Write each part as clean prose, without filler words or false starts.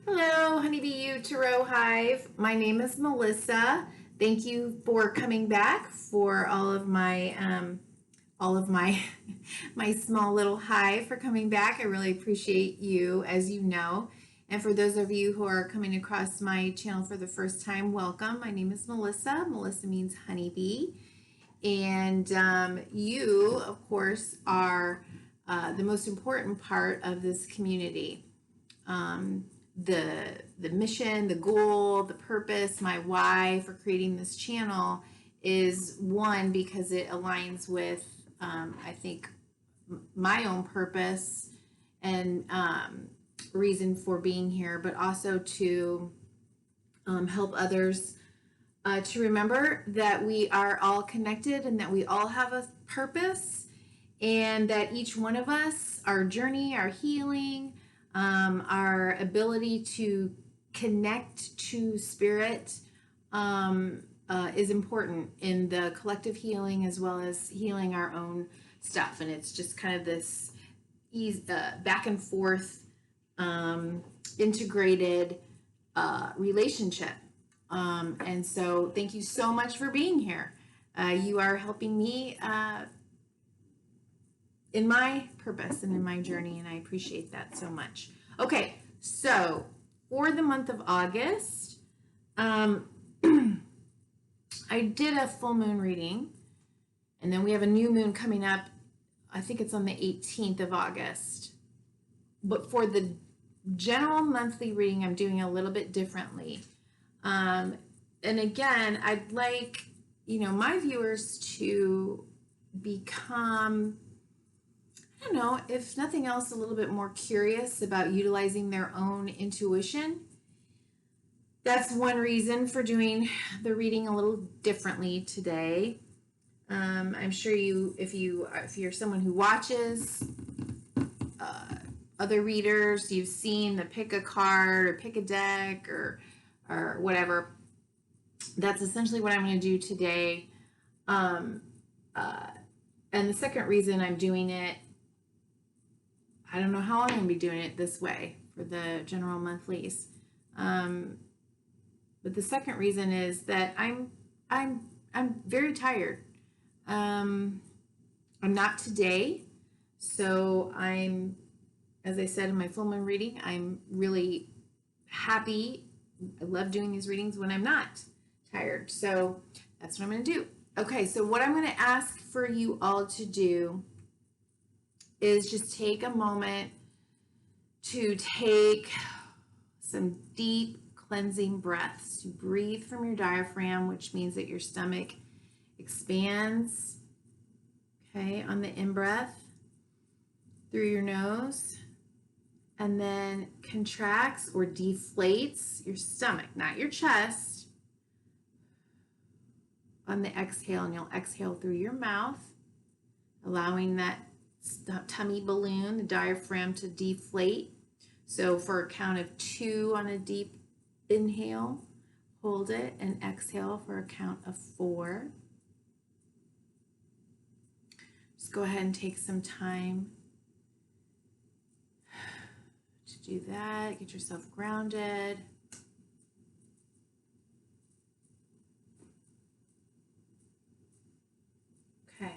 Hello, Honeybee U Tarot Hive. My name is Melissa. Thank you for coming back for all of my my small little hive for coming back. I really appreciate you, as you know. And for those of you who are coming across my channel for the first time, welcome. My name is Melissa. Melissa means honeybee. And you, of course, are the most important part of this community. The mission, the goal, the purpose, my why for creating this channel is one, because it aligns with I think my own purpose and reason for being here, but also to help others to remember that we are all connected and that we all have a purpose, and that each one of us, our journey, our healing, our ability to connect to spirit is important in the collective healing as well as healing our own stuff. And it's just kind of this back and forth integrated relationship. And so thank you so much for being here. You are helping me in my purpose and in my journey, and I appreciate that so much. Okay, so for the month of August, I did a full moon reading, and then we have a new moon coming up. I think it's on the 18th of August. But for the general monthly reading, I'm doing a little bit differently. And again, I'd like, my viewers to become, I don't know, if nothing else, a little bit more curious about utilizing their own intuition. That's one reason for doing the reading a little differently today. I'm sure if you're someone who watches other readers, you've seen the pick a card or pick a deck or whatever. That's essentially what I'm going to do today. And the second reason I'm doing it, I don't know how long I'm going to be doing it this way for the general monthlies. But the second reason is that I'm very tired. I'm not today. So as I said in my full moon reading, I'm really happy. I love doing these readings when I'm not tired. So that's what I'm going to do. Okay, so what I'm going to ask for you all to do is just take a moment to take some deep cleansing breaths. You breathe from your diaphragm, which means that your stomach expands, okay, on the in-breath through your nose, and then contracts or deflates your stomach, not your chest, on the exhale, and you'll exhale through your mouth, allowing that tummy balloon, the diaphragm, to deflate. So for a count of 2 on a deep inhale, hold it, and exhale for a count of 4. Just go ahead and take some time to do that. Get yourself grounded. Okay.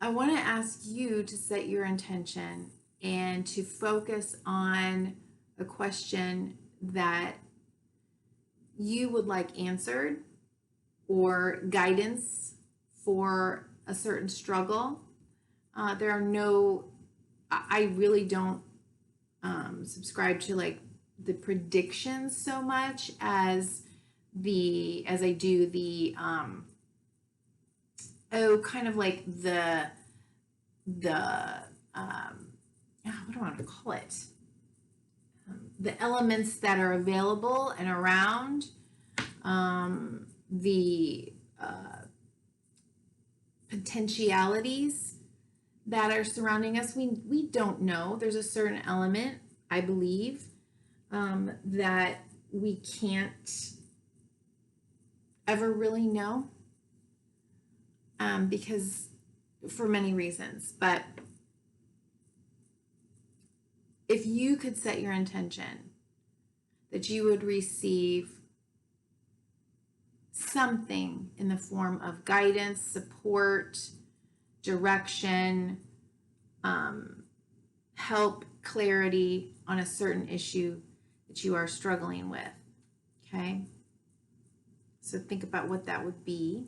I want to ask you to set your intention and to focus on a question that you would like answered, or guidance for a certain struggle. I really don't subscribe to like the predictions so much as I do the kind of like the what do I want to call it? The elements that are available and around, the potentialities that are surrounding us. We don't know. There's a certain element, I believe, that we can't ever really know, because for many reasons. But if you could set your intention that you would receive something in the form of guidance, support, direction, help, clarity on a certain issue that you are struggling with, okay? So think about what that would be.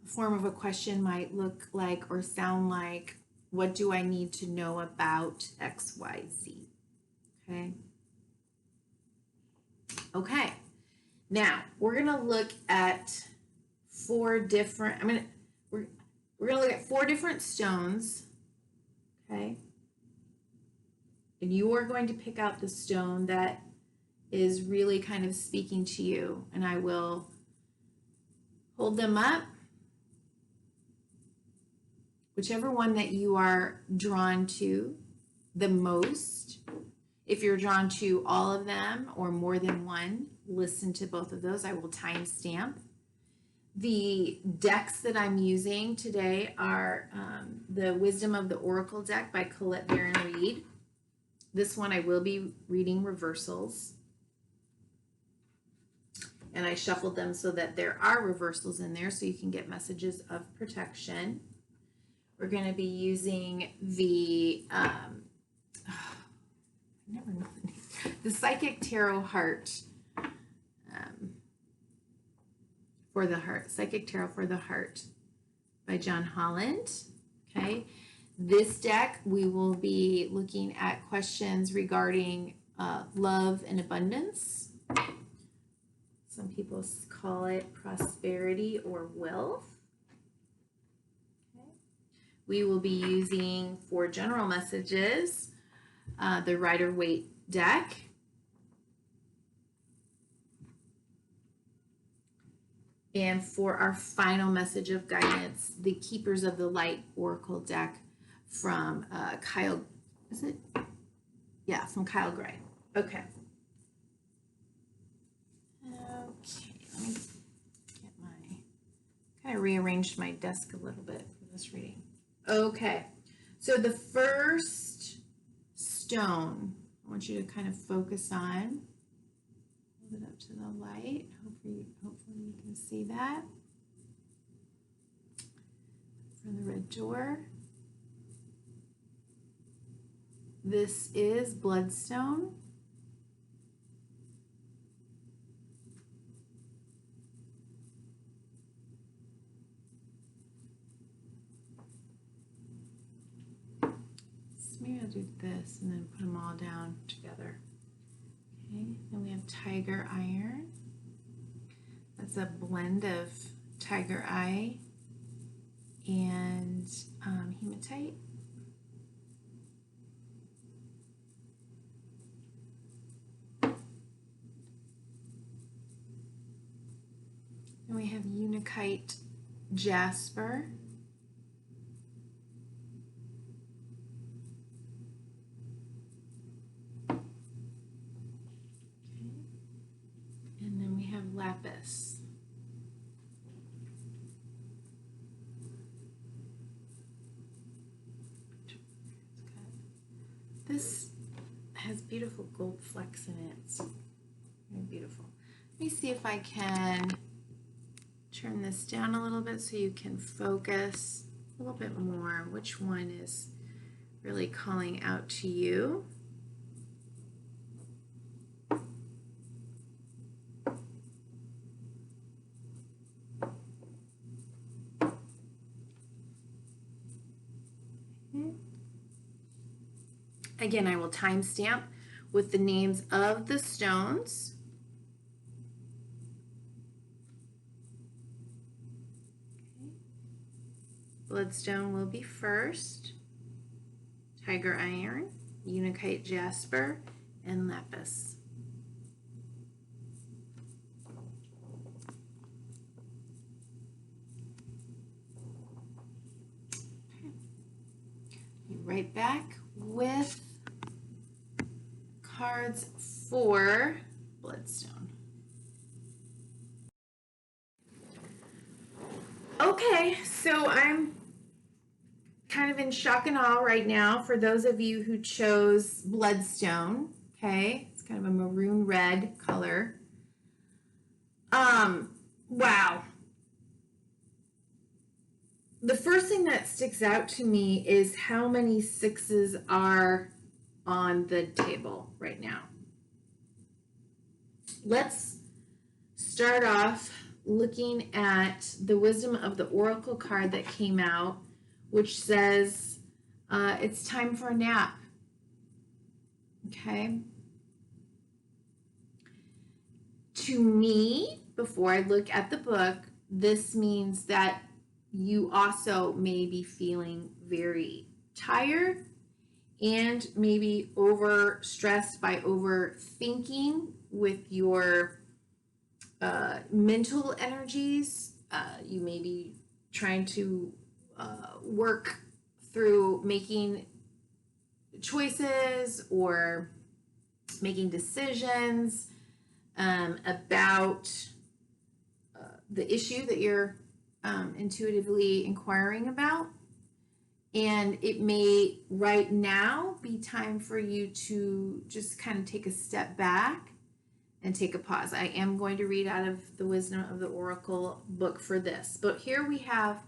A form of a question might look like or sound like, what do I need to know about XYZ? Okay. Okay. Now we're gonna look at four different. We're gonna look at four different stones. Okay. And you are going to pick out the stone that is really kind of speaking to you, and I will hold them up. Whichever one that you are drawn to the most. If you're drawn to all of them or more than one, listen to both of those. I will timestamp. The decks that I'm using today are the Wisdom of the Oracle deck by Colette Baron Reed. This one I will be reading reversals. And I shuffled them so that there are reversals in there so you can get messages of protection. We're going to be using the the Psychic Tarot Heart for the Heart, Psychic Tarot for the Heart by John Holland. Okay, this deck we will be looking at questions regarding love and abundance. Some people call it prosperity or wealth. Okay. We will be using for general messages the Rider-Waite deck. And for our final message of guidance, the Keepers of the Light Oracle deck from Kyle, is it? Yeah, from Kyle Gray. Okay. Okay, let me get kind of rearranged my desk a little bit for this reading. Okay, so the first stone I want you to kind of focus on. Hold it up to the light. Hopefully you can see that. From the red door. This is Bloodstone. Maybe I'll do this and then put them all down together. Okay, then we have Tiger Iron. That's a blend of Tiger Eye and Hematite. Then we have Unakite Jasper. And then we have Lapis. This has beautiful gold flecks in it. It's very beautiful. Let me see if I can turn this down a little bit so you can focus a little bit more. Which one is really calling out to you? Again, I will timestamp with the names of the stones. Okay. Bloodstone will be first, Tiger Iron, Unakite Jasper, and Lapis. Okay. Be right back with cards for Bloodstone. Okay, so I'm kind of in shock and awe right now for those of you who chose Bloodstone. Okay, it's kind of a maroon red color. Wow. The first thing that sticks out to me is how many sixes are on the table right now. Let's start off looking at the Wisdom of the Oracle card that came out, which says it's time for a nap. Okay. To me, before I look at the book, this means that you also may be feeling very tired and maybe overstressed by overthinking with your mental energies. You may be trying to work through making choices or making decisions about the issue that you're intuitively inquiring about. And it may right now be time for you to just kind of take a step back and take a pause. I am going to read out of the Wisdom of the Oracle book for this. But here we have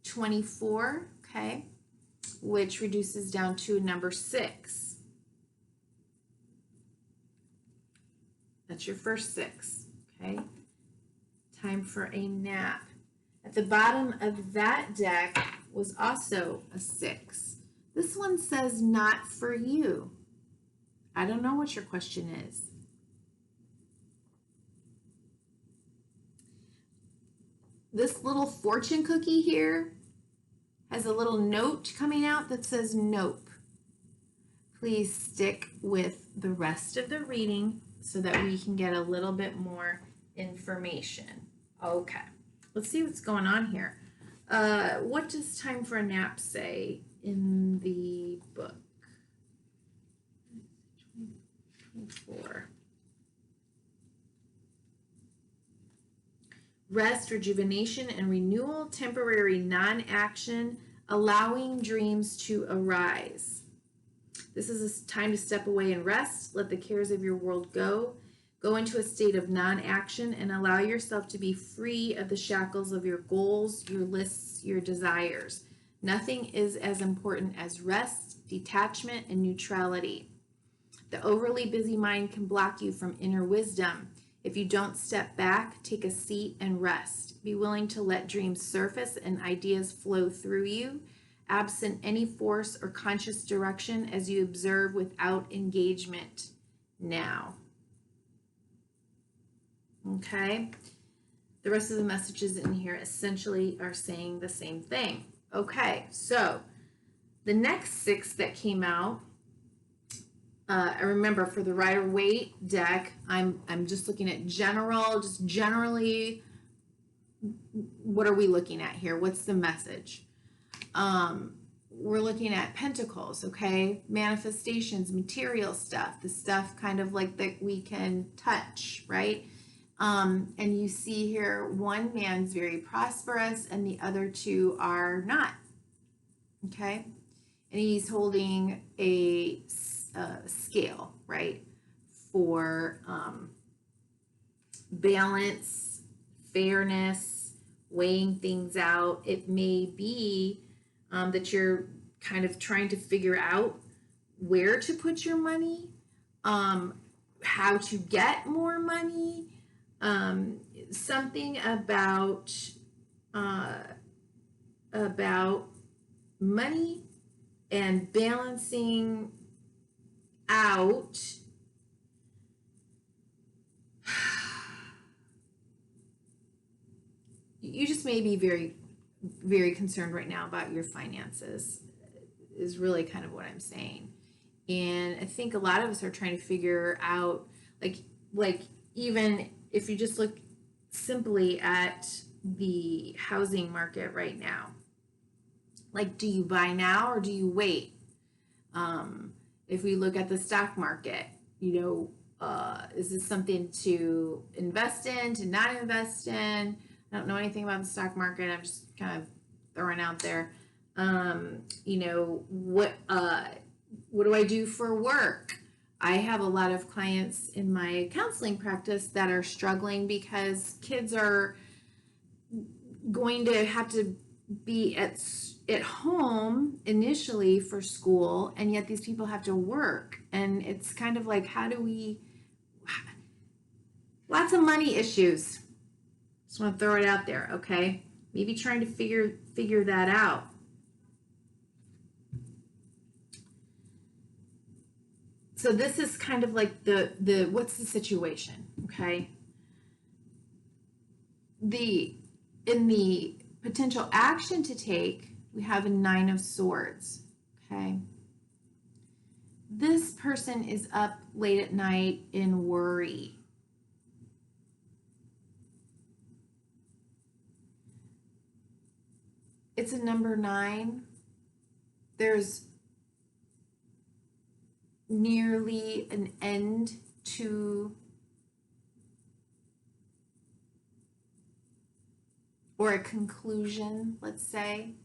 24, okay, which reduces down to number 6. That's your first 6, okay? Time for a nap. At the bottom of that deck was also a 6. This one says not for you. I don't know what your question is. This little fortune cookie here has a little note coming out that says nope. Please stick with the rest of the reading so that we can get a little bit more information. Okay, let's see what's going on here. What does time for a nap say in the book? 24. Rest, rejuvenation, and renewal, temporary non-action, allowing dreams to arise. This is a time to step away and rest. Let the cares of your world go. Go into a state of non-action and allow yourself to be free of the shackles of your goals, your lists, your desires. Nothing is as important as rest, detachment, and neutrality. The overly busy mind can block you from inner wisdom. If you don't step back, take a seat and rest. Be willing to let dreams surface and ideas flow through you, absent any force or conscious direction as you observe without engagement now. Okay? The rest of the messages in here essentially are saying the same thing. Okay, so the next 6 that came out, I remember for the Rider-Waite deck, I'm just looking at just generally, what are we looking at here? What's the message? We're looking at pentacles, okay? Manifestations, material stuff, the stuff kind of like that we can touch, right? And you see here, one man's very prosperous and the other 2 are not, okay? And he's holding a scale, right, for balance, fairness, weighing things out. It may be that you're kind of trying to figure out where to put your money, how to get more money, something about money and balancing out you just may be very, very concerned right now about your finances is really kind of what I'm saying. And I think a lot of us are trying to figure out like even if you just look simply at the housing market right now, like, do you buy now or do you wait? If we look at the stock market, is this something to invest in, to not invest in? I don't know anything about the stock market. I'm just kind of throwing out there. What do I do for work? I have a lot of clients in my counseling practice that are struggling because kids are going to have to be at home initially for school, and yet these people have to work, and it's kind of like, how do we, lots of money issues. Just want to throw it out there, okay? Maybe trying to figure that out. So this is kind of like the what's the situation, okay? In the potential action to take, we have a 9 of Swords, okay? This person is up late at night in worry. It's a number 9. There's nearly an end to, or a conclusion, let's say.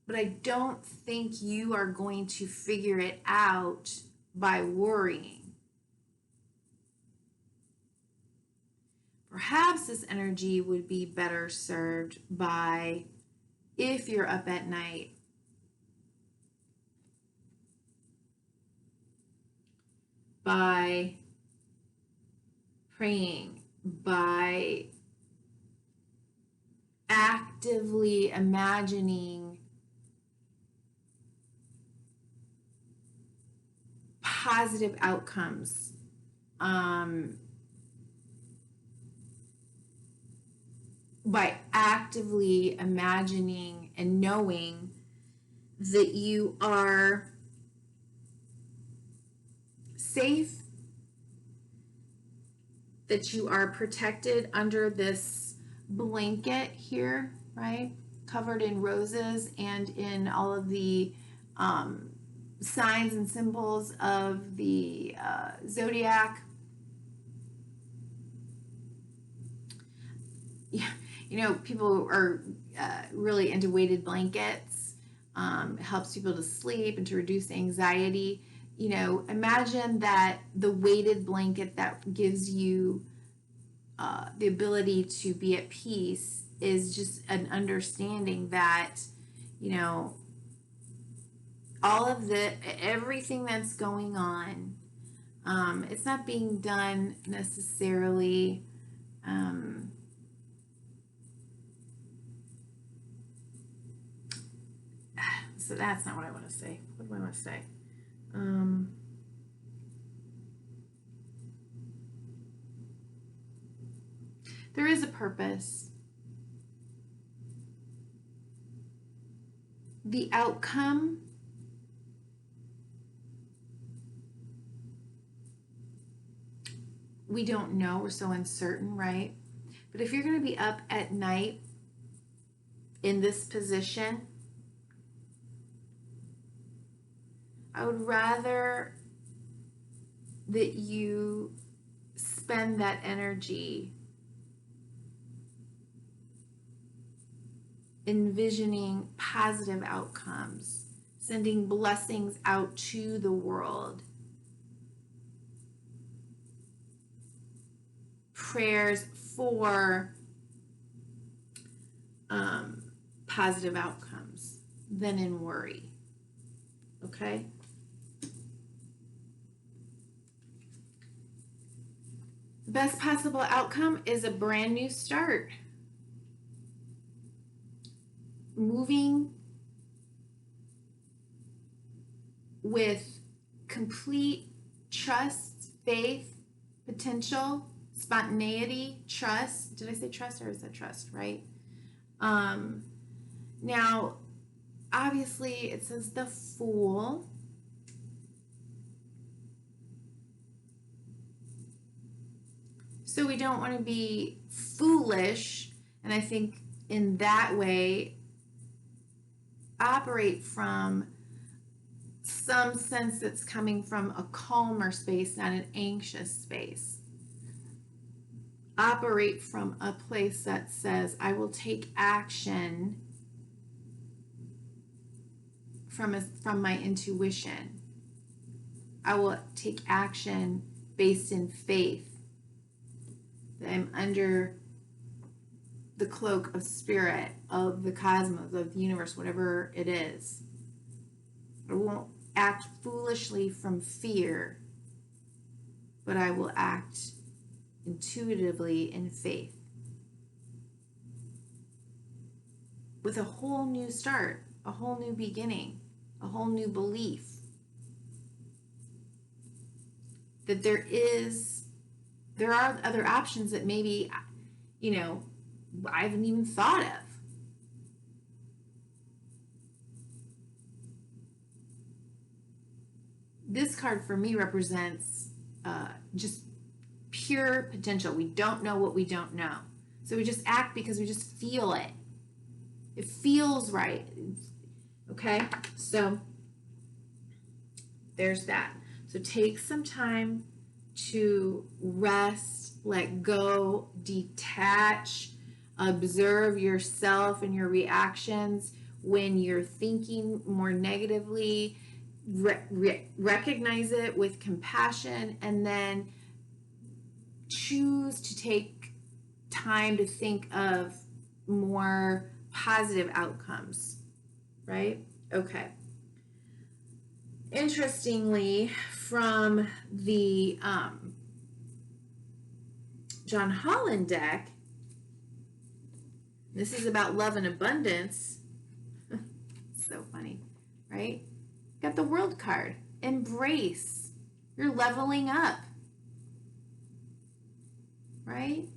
But I don't think you are going to figure it out by worrying. Perhaps this energy would be better served by, if you're up at night, by praying, by actively imagining positive outcomes. By actively imagining and knowing that you are safe, that you are protected under this blanket here, right? Covered in roses and in all of the signs and symbols of the zodiac. Yeah, people are really into weighted blankets. It helps people to sleep and to reduce anxiety. Imagine that the weighted blanket that gives you the ability to be at peace is just an understanding that, all of everything that's going on, it's not being done necessarily so that's not what I want to say. What do I want to say? There is a purpose. The outcome we don't know. We're so uncertain, right? But if you're going to be up at night in this position, I would rather that you spend that energy envisioning positive outcomes, sending blessings out to the world, prayers for positive outcomes than in worry. Okay? The best possible outcome is a brand new start. Moving with complete trust, faith, potential, spontaneity, trust. Did I say trust or is that trust, right? Now, obviously, it says the Fool. So we don't want to be foolish, and I think in that way, operate from some sense that's coming from a calmer space, not an anxious space. operate from a place that says, I will take action from my intuition. I will take action based in faith that I'm under the cloak of spirit, of the cosmos, of the universe, whatever it is. I won't act foolishly from fear, but I will act intuitively in faith with a whole new start, a whole new beginning, a whole new belief that there are other options that maybe, I haven't even thought of. This card for me represents just pure potential. We don't know what we don't know. So we just act because we just feel it. It feels right. Okay? So there's that. So take some time to rest, let go, detach, observe yourself and your reactions when you're thinking more negatively. Recognize it with compassion, and then choose to take time to think of more positive outcomes, right? Okay. Interestingly, from the John Holland deck, this is about love and abundance. So funny, right? Got the World card. Embrace. You're leveling up. Right?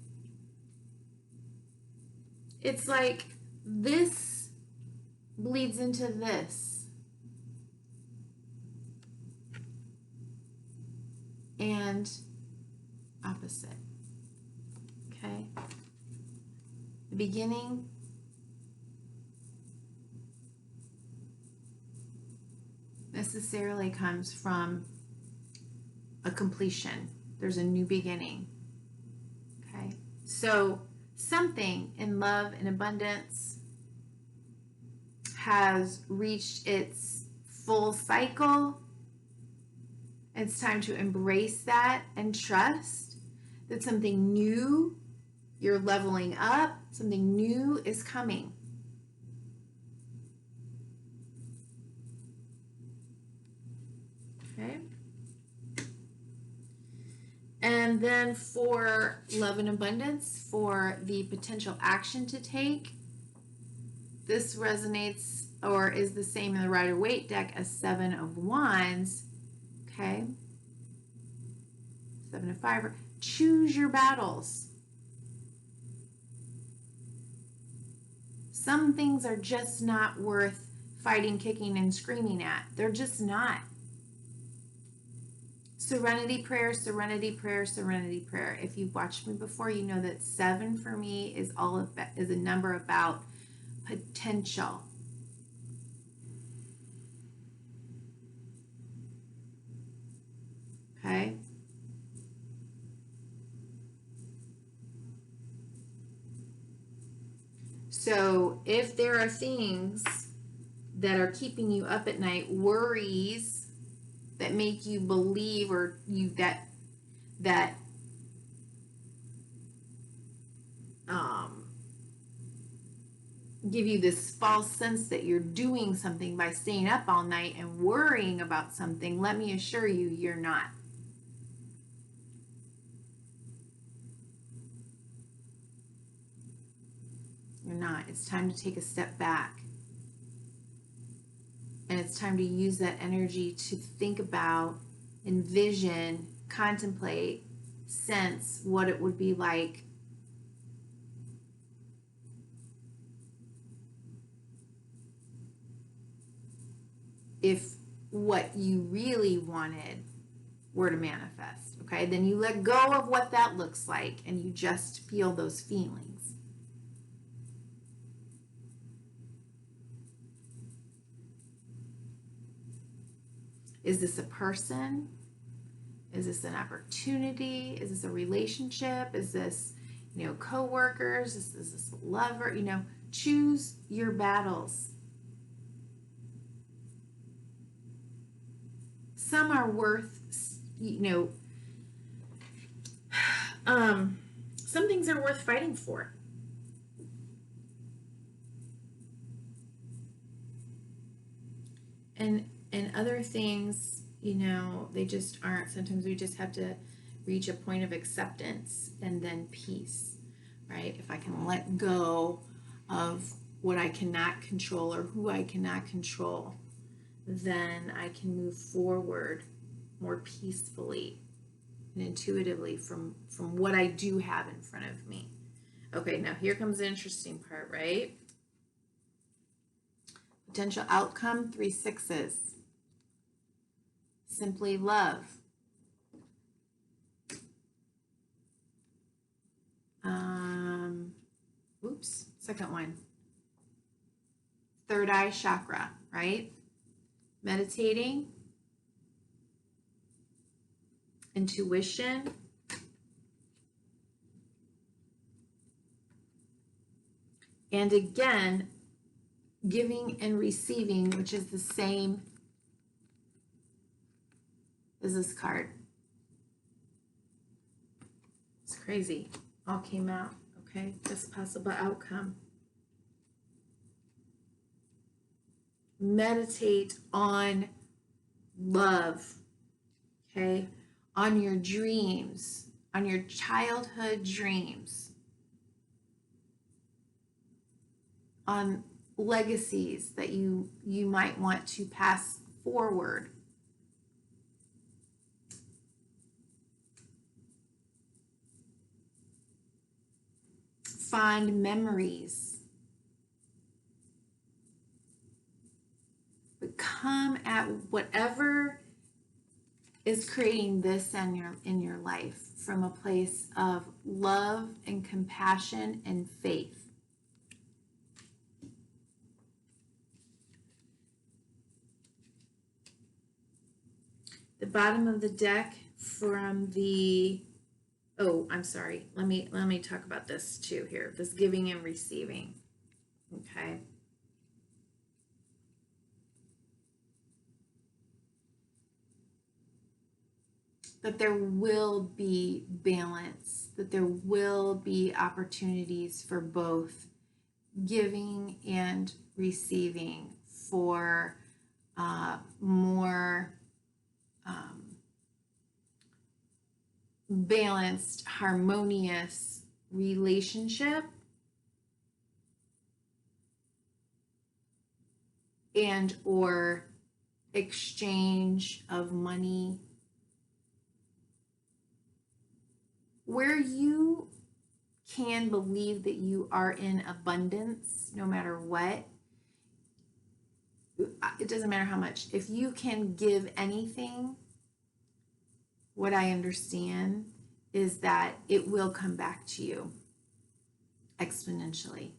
It's like this bleeds into this. And opposite. Okay? The beginning necessarily comes from a completion. There's a new beginning. Okay? So something in love and abundance has reached its full cycle. It's time to embrace that and trust that something new, you're leveling up, something new is coming. Okay? And then for love and abundance, for the potential action to take, this resonates or is the same in the Rider-Waite deck as Seven of Wands. Okay? Seven of Fire. Choose your battles. Some things are just not worth fighting, kicking, and screaming at. They're just not. Serenity prayer, serenity prayer, serenity prayer. If you've watched me before, you know that 7 for me is a number about potential. Okay? So if there are things that are keeping you up at night, worries that make you believe or you that give you this false sense that you're doing something by staying up all night and worrying about something, let me assure you, you're not. You're not. It's time to take a step back. And it's time to use that energy to think about, envision, contemplate, sense what it would be like if what you really wanted were to manifest. Okay? Then you let go of what that looks like and you just feel those feelings. Is this a person? Is this an opportunity? Is this a relationship? Is this, co-workers, this is this lover, choose your battles. Some are worth, some things are worth fighting for. And other things, they just aren't. Sometimes we just have to reach a point of acceptance and then peace, right? If I can let go of what I cannot control or who I cannot control, then I can move forward more peacefully and intuitively from what I do have in front of me. Okay, now here comes the interesting part, right? Potential outcome, 3 6s. Simply love. Second one. Third eye chakra, right? Meditating. Intuition. And again, giving and receiving, which is the same as this card. It's crazy. All came out, okay? This possible outcome. Meditate on love, okay? On your dreams, on your childhood dreams, on legacies that you might want to pass forward. Fond memories. But come at whatever is creating this in your life from a place of love and compassion and faith. The bottom of the deck from the, I'm sorry. Let me talk about this too here. This giving and receiving. Okay. That there will be balance, that there will be opportunities for both giving and receiving, for more balanced, harmonious relationship and or exchange of money, where you can believe that you are in abundance no matter what. It doesn't matter how much. If you can give anything, what I understand is that it will come back to you exponentially.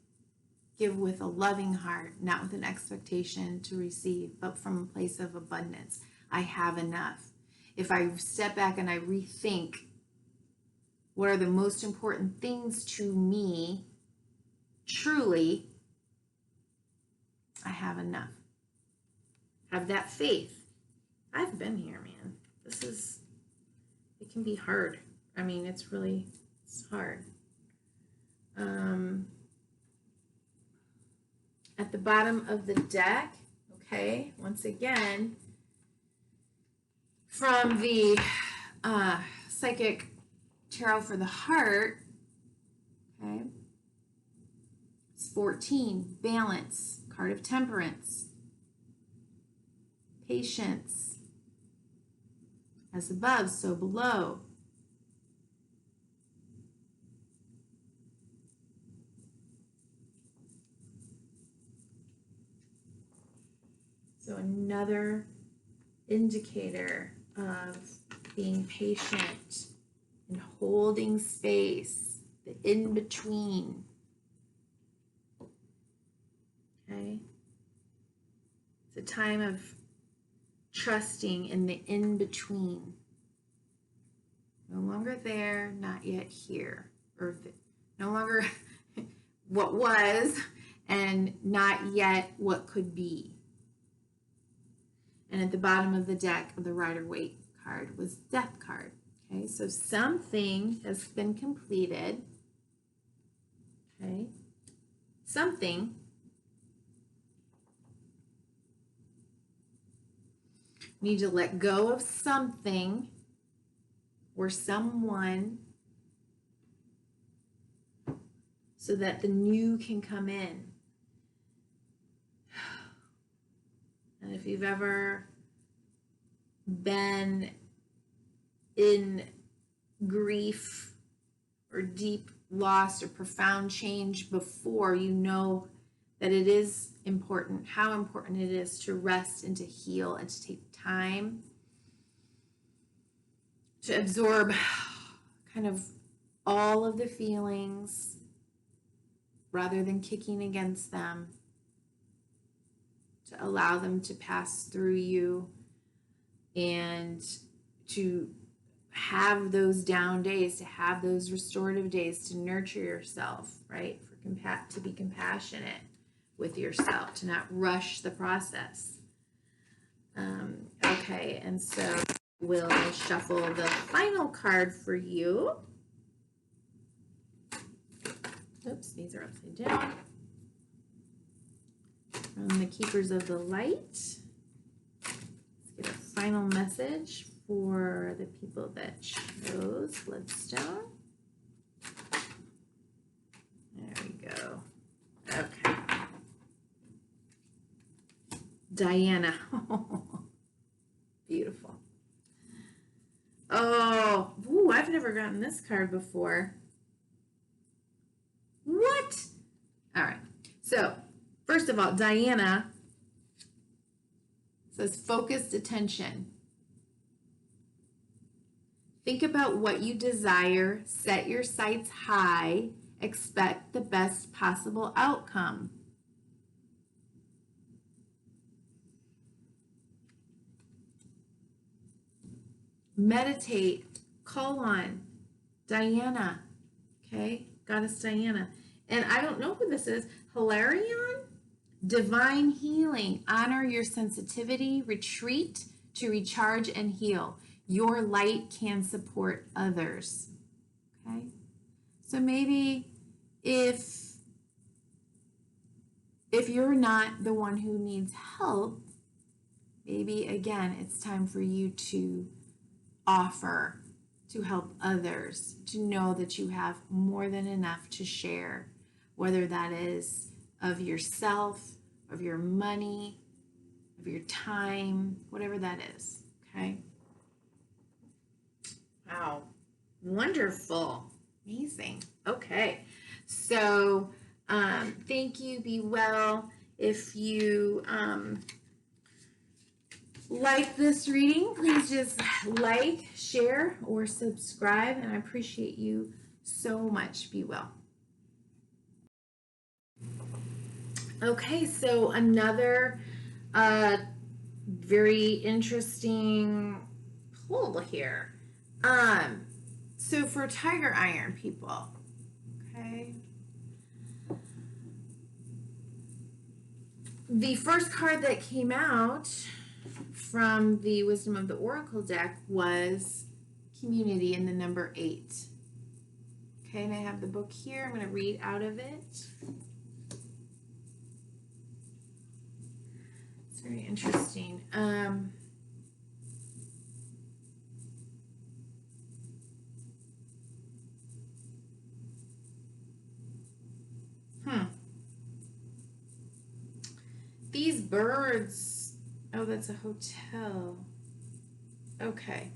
Give with a loving heart, not with an expectation to receive, but from a place of abundance. I have enough. If I step back and I rethink what are the most important things to me, truly, I have enough. Have that faith. I've been here, man. It can be hard. I mean, it's hard. At the bottom of the deck, okay, once again, from the Psychic Tarot for the Heart, okay, it's 14, balance, card of temperance, patience, as above, so below. So another indicator of being patient and holding space, the in-between. Okay? It's a time of trusting in the in-between. No longer there, not yet here. Or no longer what was, and not yet what could be. And at the bottom of the deck of the Rider-Waite card was Death card. Okay, so something has been completed. Okay, something. You need to let go of something or someone so that the new can come in. And if you've ever been in grief or deep loss or profound change before, you know that it is important, how important it is to rest and to heal and to take time to absorb kind of all of the feelings rather than kicking against them, to allow them to pass through you and to have those down days, to have those restorative days, to nurture yourself, right? To be compassionate with yourself, to not rush the process. Okay, and so we'll shuffle the final card for you. Oops, these are upside down. From the Keepers of the Light. Let's get a final message for the people that chose Bloodstone. There we go. Okay. Diana. Beautiful. Oh, ooh, I've never gotten this card before. What? All right. So, first of all, Diana says focused attention. Think about what you desire, set your sights high, expect the best possible outcome. Meditate, call on Diana, okay? Goddess Diana. And I don't know who this is. Hilarion? Divine healing. Honor your sensitivity. Retreat to recharge and heal. Your light can support others. Okay? So maybe if you're not the one who needs help, maybe again it's time for you to offer to help others, to know that you have more than enough to share, whether that is of yourself, of your money, of your time, whatever that is, okay? Wow, wonderful, amazing. Okay, so thank you, be well. If you like this reading, please just like, share, or subscribe, and I appreciate you so much. Be well. Okay, so another very interesting pull here. So for Tiger Iron people, okay, the first card that came out from the Wisdom of the Oracle deck was Community in the number 8. Okay, and I have the book here. I'm going to read out of it. It's very interesting. These birds, oh, that's a hotel. Okay,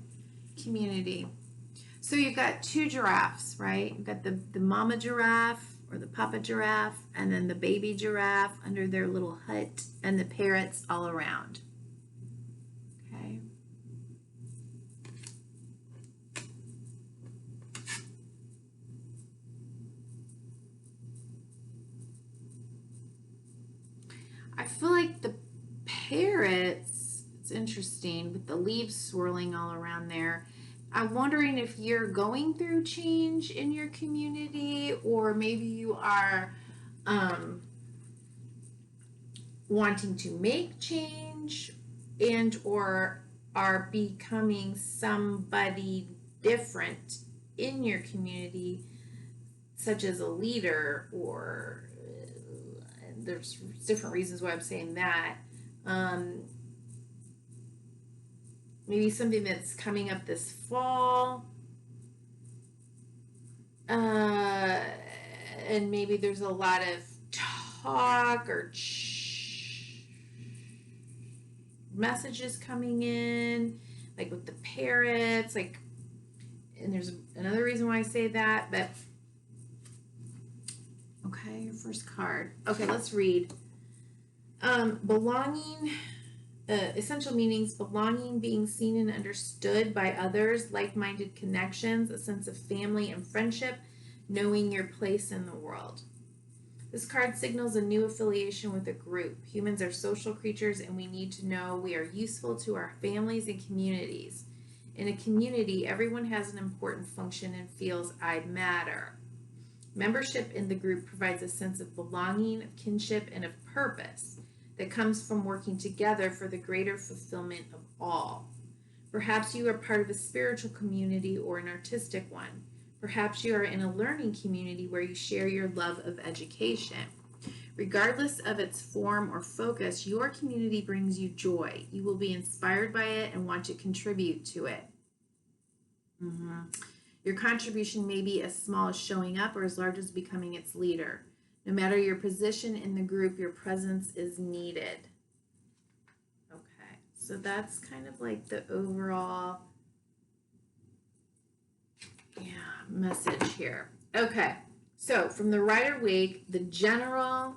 community. So you've got 2 giraffes, right? You've got the mama giraffe or the papa giraffe, and then the baby giraffe under their little hut, and the parrots all around. Okay. I feel like the parrots, it's interesting with the leaves swirling all around there. I'm wondering if you're going through change in your community, or maybe you are wanting to make change and or are becoming somebody different in your community, such as a leader, or there's different reasons why I'm saying that. Maybe something that's coming up this fall. And maybe there's a lot of talk or messages coming in, like with the parrots, like, and there's another reason why I say that, but okay, your first card. Okay, let's read. Belonging, essential meanings: belonging, being seen and understood by others, like-minded connections, a sense of family and friendship, knowing your place in the world. This card signals a new affiliation with a group. Humans are social creatures, and we need to know we are useful to our families and communities. In a community, everyone has an important function and feels I matter. Membership in the group provides a sense of belonging, of kinship, and of purpose that comes from working together for the greater fulfillment of all. Perhaps you are part of a spiritual community or an artistic one. Perhaps you are in a learning community where you share your love of education. Regardless of its form or focus, your community brings you joy. You will be inspired by it and want to contribute to it. Your contribution may be as small as showing up or as large as becoming its leader. No matter your position in the group, your presence is needed. Okay, so that's kind of like the overall message here. Okay, so from the Rider-Waite, the general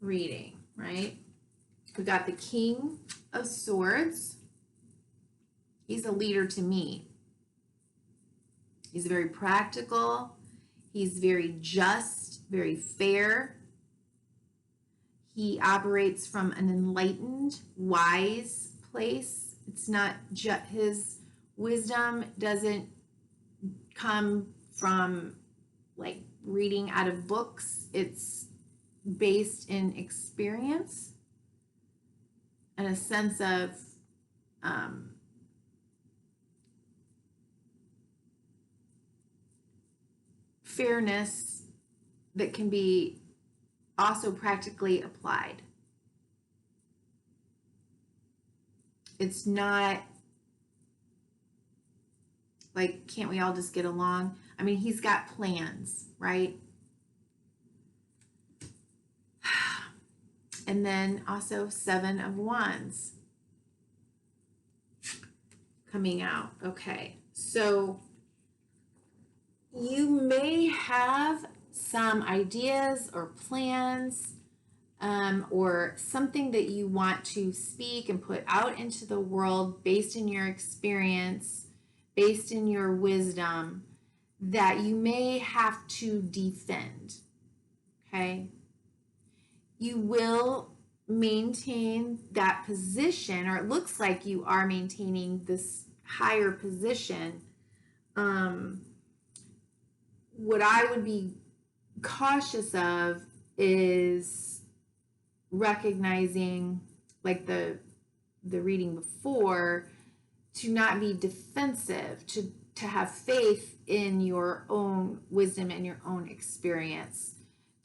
reading, right? We got the King of Swords. He's a leader to me. He's very practical. He's very just, very fair. He operates from an enlightened, wise place. It's not just his wisdom doesn't come from like reading out of books. It's based in experience and a sense of fairness that can be also practically applied. It's not like, can't we all just get along? I mean, he's got plans, right? And then also 7 of Wands coming out. Okay, so you may have some ideas or plans or something that you want to speak and put out into the world based in your experience, based in your wisdom, that you may have to defend, okay? You will maintain that position, or it looks like you are maintaining this higher position. What I would be cautious of is recognizing, like the reading before, to not be defensive, to have faith in your own wisdom and your own experience,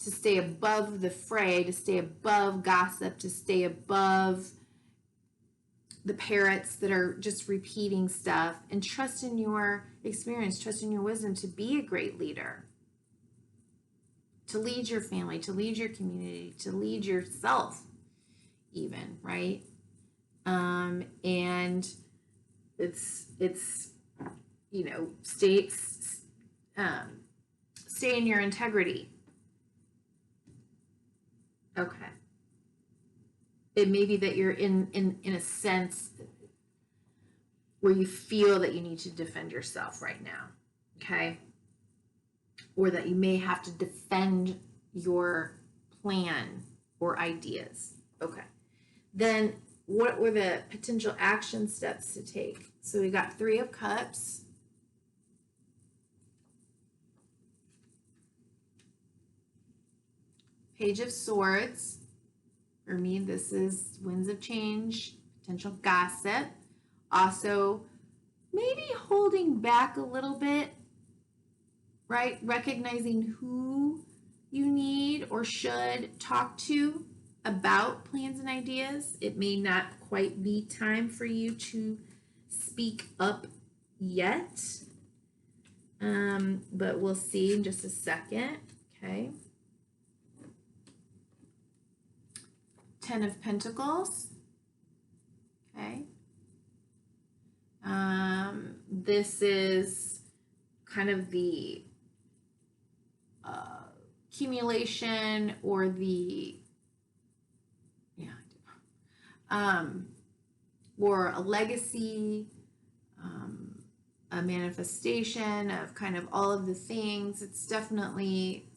to stay above the fray, to stay above gossip, to stay above the parrots that are just repeating stuff, and trust in your experience, trust in your wisdom to be a great leader, to lead your family, to lead your community, to lead yourself even, right? And it's you know, stay in your integrity. Okay. It may be that you're in a sense where you feel that you need to defend yourself right now, okay? Or that you may have to defend your plan or ideas, okay? Then what were the potential action steps to take? So we got 3 of Cups. Page of Swords. For me, this is winds of change, potential gossip. Also, maybe holding back a little bit, right? Recognizing who you need or should talk to about plans and ideas. It may not quite be time for you to speak up yet, but we'll see in just a second. Okay. 10 of Pentacles. Okay. This is kind of the accumulation or the, or a legacy, a manifestation of kind of all of the things. It's definitely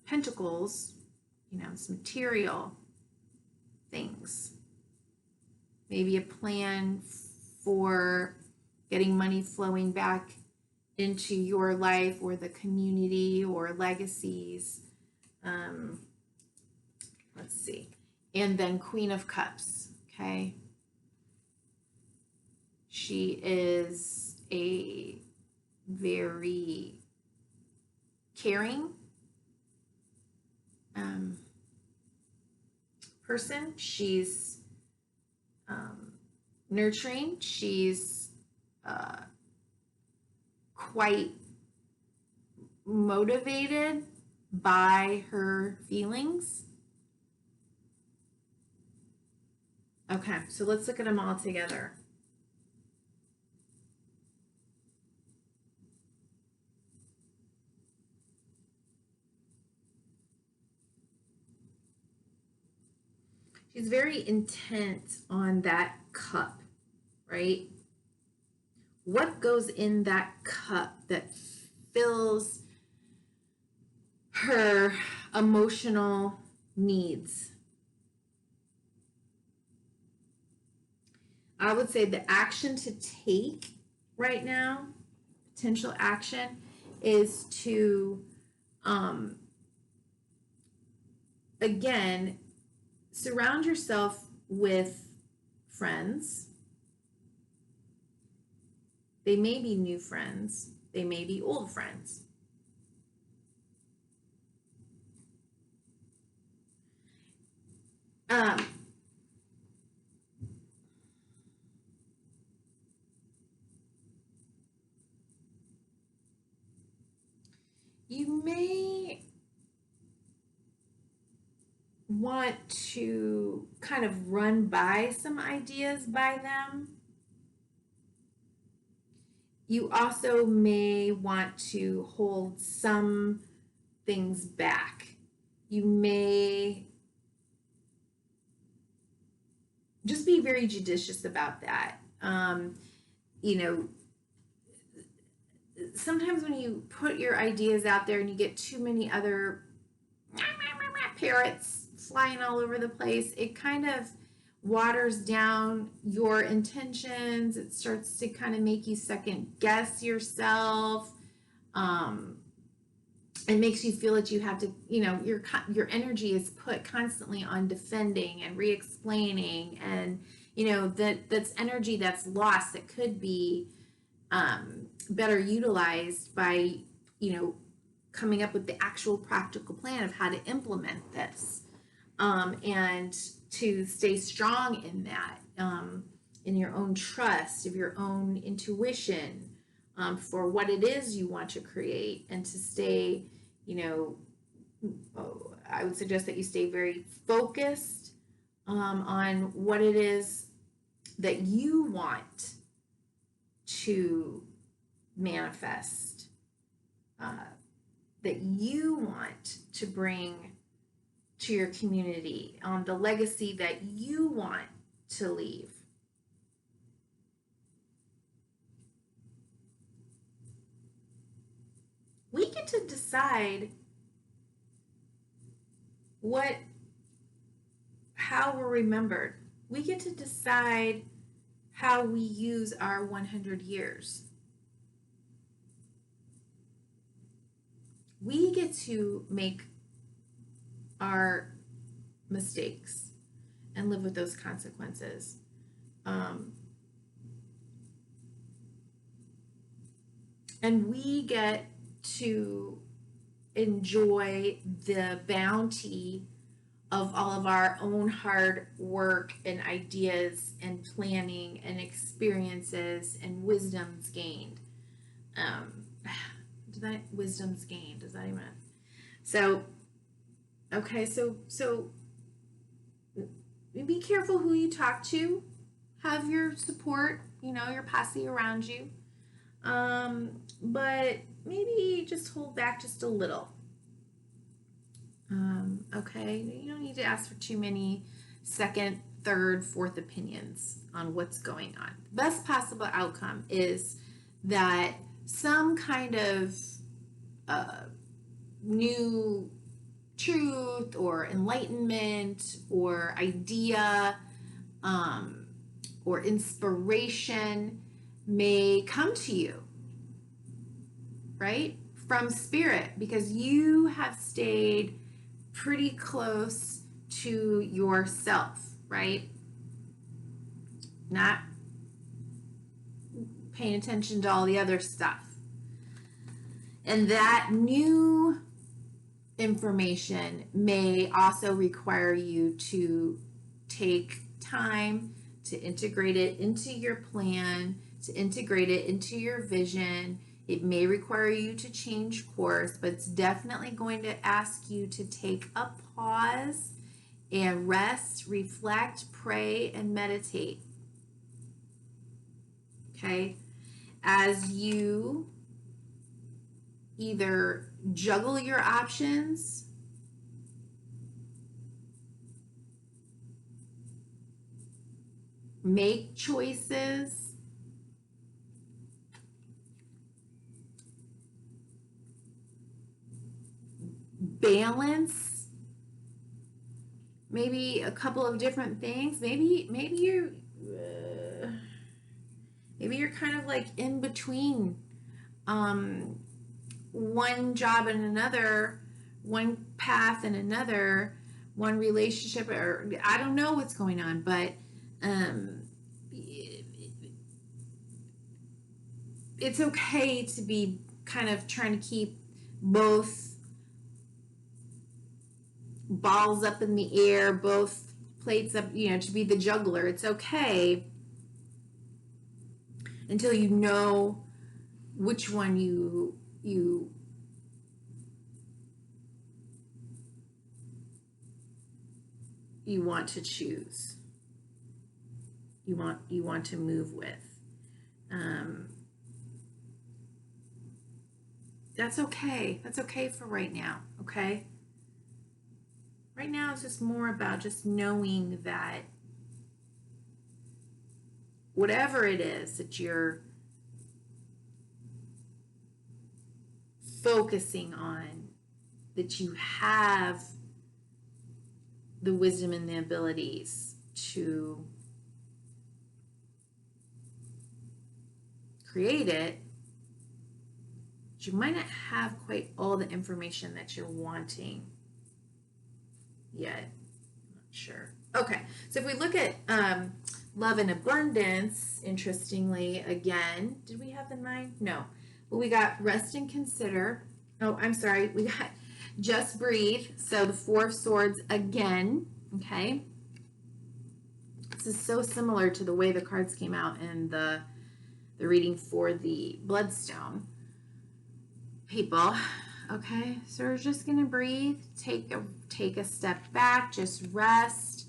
Pentacles, it's material things. Maybe a plan for getting money flowing back into your life or the community or legacies. Let's see. And then Queen of Cups, okay? She is a very caring person. She's nurturing. She's quite motivated by her feelings. Okay, so let's look at them all together. She's very intent on that cup, right? What goes in that cup that fills her emotional needs? I would say the action to take right now, potential action, is to, again, surround yourself with friends. They may be new friends. They may be old friends. You may want to kind of run by some ideas by them. You also may want to hold some things back. You may just be very judicious about that. Sometimes when you put your ideas out there and you get too many other parrots flying all over the place, it kind of waters down your intentions. It starts to kind of make you second guess yourself. It makes you feel that you have to, your energy is put constantly on defending and re-explaining, and that's energy that's lost that could be better utilized by coming up with the actual practical plan of how to implement this, and to stay strong in that, in your own trust of your own intuition, for what it is you want to create, and to stay, I would suggest that you stay very focused on what it is that you want to manifest, that you want to bring to your community, the legacy that you want to leave. We get to decide how we're remembered. We get to decide how we use our 100 years. We get to make our mistakes and live with those consequences. And we get to enjoy the bounty of all of our own hard work and ideas and planning and experiences and wisdoms gained. Wisdom's gained? Does that even? So, okay, so be careful who you talk to. Have your support, your posse around you. But maybe just hold back just a little. Okay, you don't need to ask for too many second, third, fourth opinions on what's going on. The best possible outcome is that some kind of new truth or enlightenment or idea or inspiration may come to you, right? From spirit, because you have stayed pretty close to yourself, right? Not paying attention to all the other stuff. And that new information may also require you to take time to integrate it into your plan, to integrate it into your vision. It may require you to change course, but it's definitely going to ask you to take a pause and rest, reflect, pray, and meditate. Okay? As you either juggle your options, make choices, balance maybe a couple of different things. Maybe you're kind of like in between one job and another, one path and another, one relationship, or I don't know what's going on, but it's okay to be kind of trying to keep both balls up in the air, both plates up, to be the juggler. It's okay until you know which one you want to choose. You want to move with. That's okay. That's okay for right now. Okay. Right now, it's just more about just knowing that whatever it is that you're focusing on, that you have the wisdom and the abilities to create it, but you might not have quite all the information that you're wanting yet. I'm not sure. Okay, so if we look at love and abundance, interestingly, again, did we have the 9? No. Well, we got rest and consider. Oh, I'm sorry. We got just breathe. So the 4 of Swords again. Okay. This is so similar to the way the cards came out in the reading for the Bloodstone people. Okay, so we're just gonna breathe, take a step back, just rest,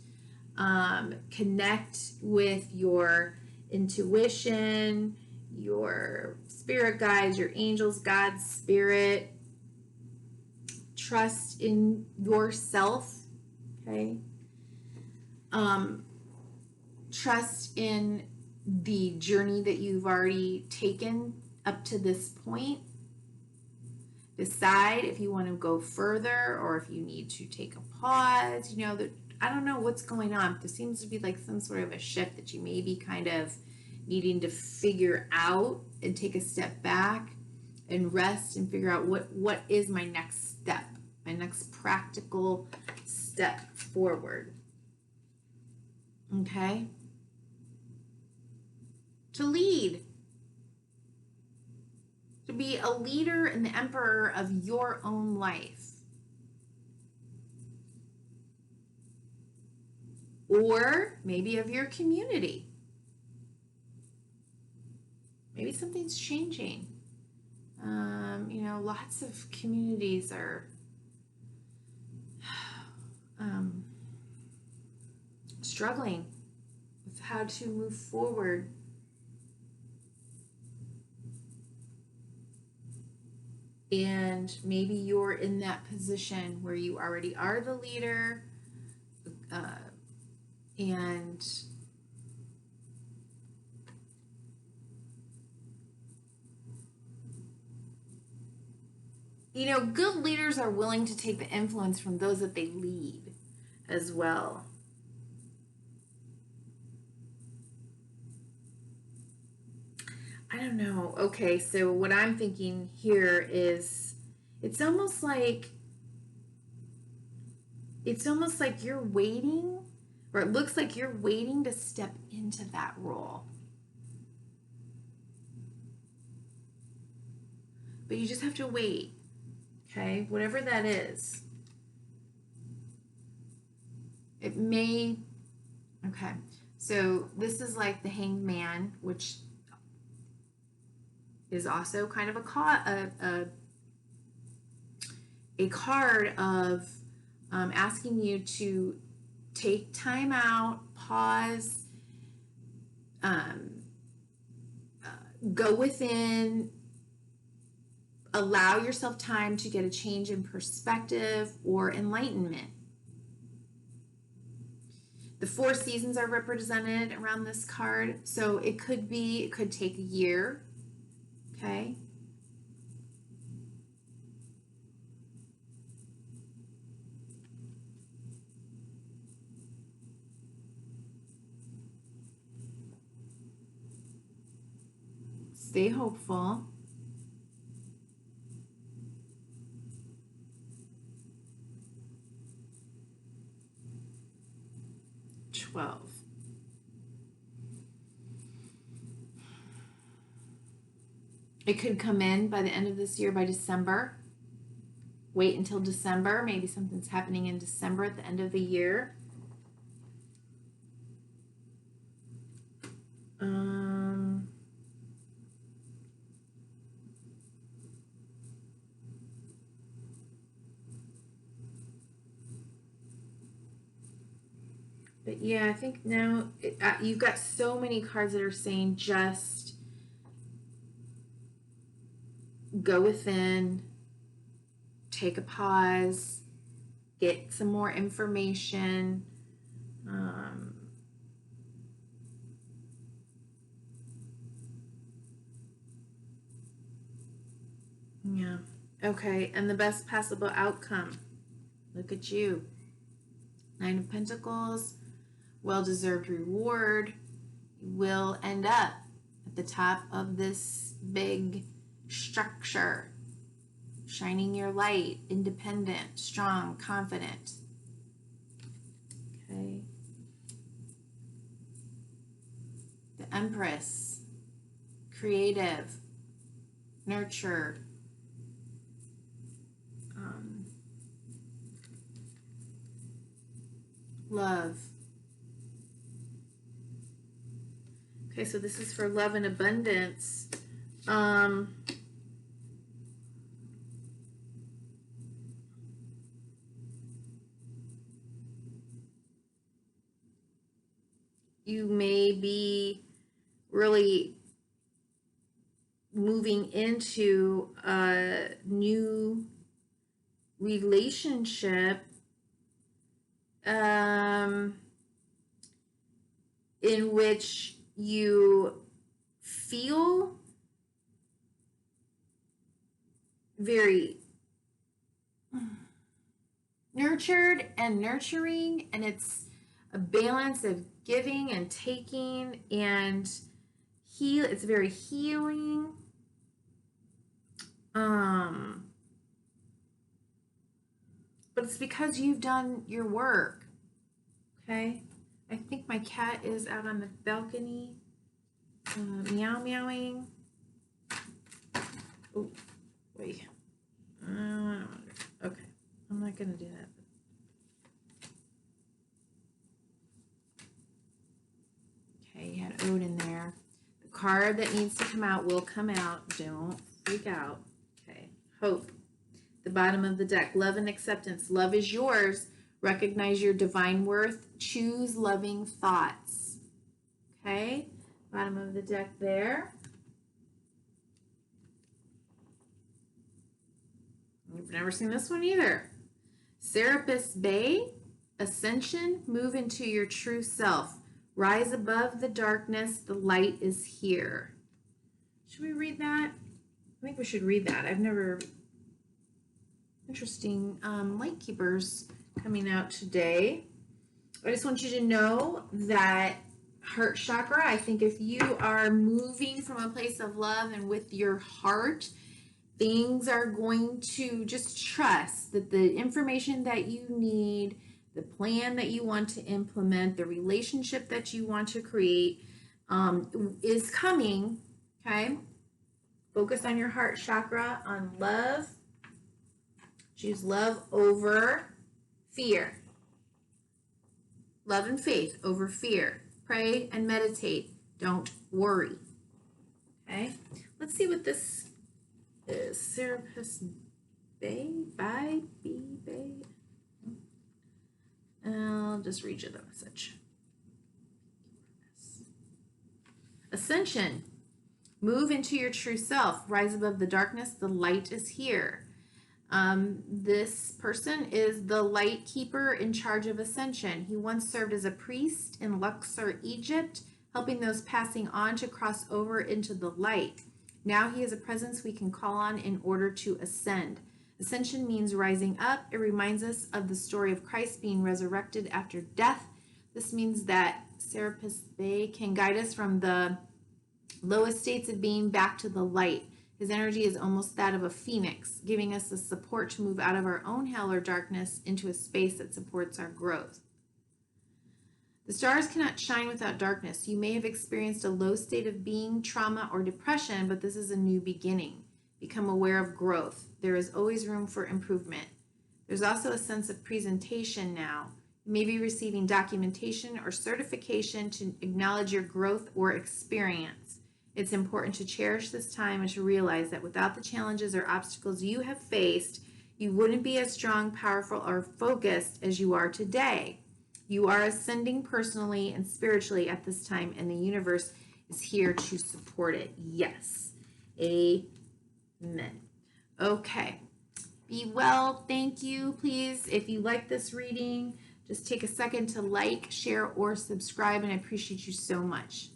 connect with your intuition, your spirit guides, your angels, God's spirit. Trust in yourself. Okay. Trust in the journey that you've already taken up to this point. Decide if you want to go further or if you need to take a pause. I don't know what's going on. There seems to be like some sort of a shift that you may be kind of needing to figure out and take a step back and rest and figure out what is my next step, my next practical step forward. Okay? To lead. To be a leader and the emperor of your own life. Or maybe of your community. Maybe something's changing. Lots of communities are struggling with how to move forward. And maybe you're in that position where you already are the leader, and good leaders are willing to take the influence from those that they lead as well. I don't know. Okay, so what I'm thinking here is it's almost like you're waiting, or it looks like you're waiting to step into that role. But you just have to wait. Okay, whatever that is. It may, okay, so this is like the Hanged Man, which is also kind of a card of asking you to take time out, pause, go within, allow yourself time to get a change in perspective or enlightenment. The 4 seasons are represented around this card, so it could take a year, okay? Stay hopeful. It could come in by the end of this year, by December. Wait until December. Maybe something's happening in December at the end of the year. But yeah, I think now you've got so many cards that are saying just go within, take a pause, get some more information. Yeah. Okay, and the best possible outcome. Look at you. 9 of Pentacles, well-deserved reward. You will end up at the top of this big structure, shining your light, independent, strong, confident. Okay. The Empress, creative, nurture, love. Okay, so this is for love and abundance. You may be really moving into a new relationship in which you feel nurtured and nurturing, and it's a balance of giving and taking, and it's very healing. But it's because you've done your work. Okay, I think my cat is out on the balcony, meow meowing. Oh, wait. Okay, I'm not gonna do that. Okay, you had Ode in there. The card that needs to come out will come out. Don't freak out. Okay, Hope. The bottom of the deck, love and acceptance. Love is yours. Recognize your divine worth. Choose loving thoughts. Okay, bottom of the deck there. I've never seen this one either. Serapis Bay, Ascension, move into your true self. Rise above the darkness, the light is here. Should we read that? I think we should read that. I've never... Interesting light keepers coming out today. I just want you to know that heart chakra, I think if you are moving from a place of love and with your heart, things are going to just trust that the information that you need, the plan that you want to implement, the relationship that you want to create is coming, okay? Focus on your heart chakra, on love. Choose love over fear. Love and faith over fear. Pray and meditate. Don't worry. Okay? Let's see what this is. Serapis Bay? Bay? I'll just read you the message. Ascension. Move into your true self. Rise above the darkness. The light is here. This person is the light keeper in charge of ascension. He once served as a priest in Luxor, Egypt, helping those passing on to cross over into the light. Now he is a presence we can call on in order to ascend. Ascension means rising up. It reminds us of the story of Christ being resurrected after death. This means that Serapis Bay can guide us from the lowest states of being back to the light. His energy is almost that of a phoenix, giving us the support to move out of our own hell or darkness into a space that supports our growth. The stars cannot shine without darkness. You may have experienced a low state of being, trauma, or depression, but this is a new beginning. Become aware of growth. There is always room for improvement. There's also a sense of presentation now. You may be receiving documentation or certification to acknowledge your growth or experience. It's important to cherish this time and to realize that without the challenges or obstacles you have faced, you wouldn't be as strong, powerful, or focused as you are today. You are ascending personally and spiritually at this time, and the universe is here to support it. Yes. Amen. Okay. Be well. Thank you. Please, if you like this reading, just take a second to like, share, or subscribe, and I appreciate you so much.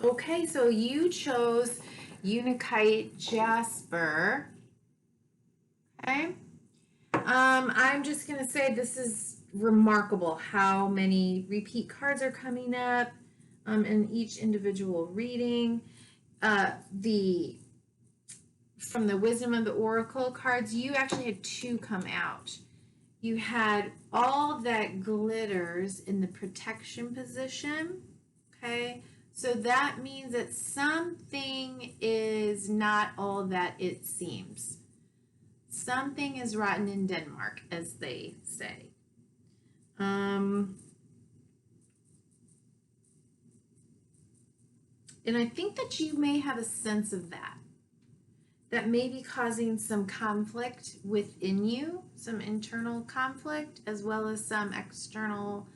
Okay, so you chose Unakite Jasper. Okay. I'm just going to say this is remarkable how many repeat cards are coming up in each individual reading. From the Wisdom of the Oracle cards, you actually had two come out. You had all that glitters in the protection position. Okay. So that means that something is not all that it seems. Something is rotten in Denmark, as they say. And I think that you may have a sense of that. That may be causing some conflict within you, some internal conflict, as well as some external,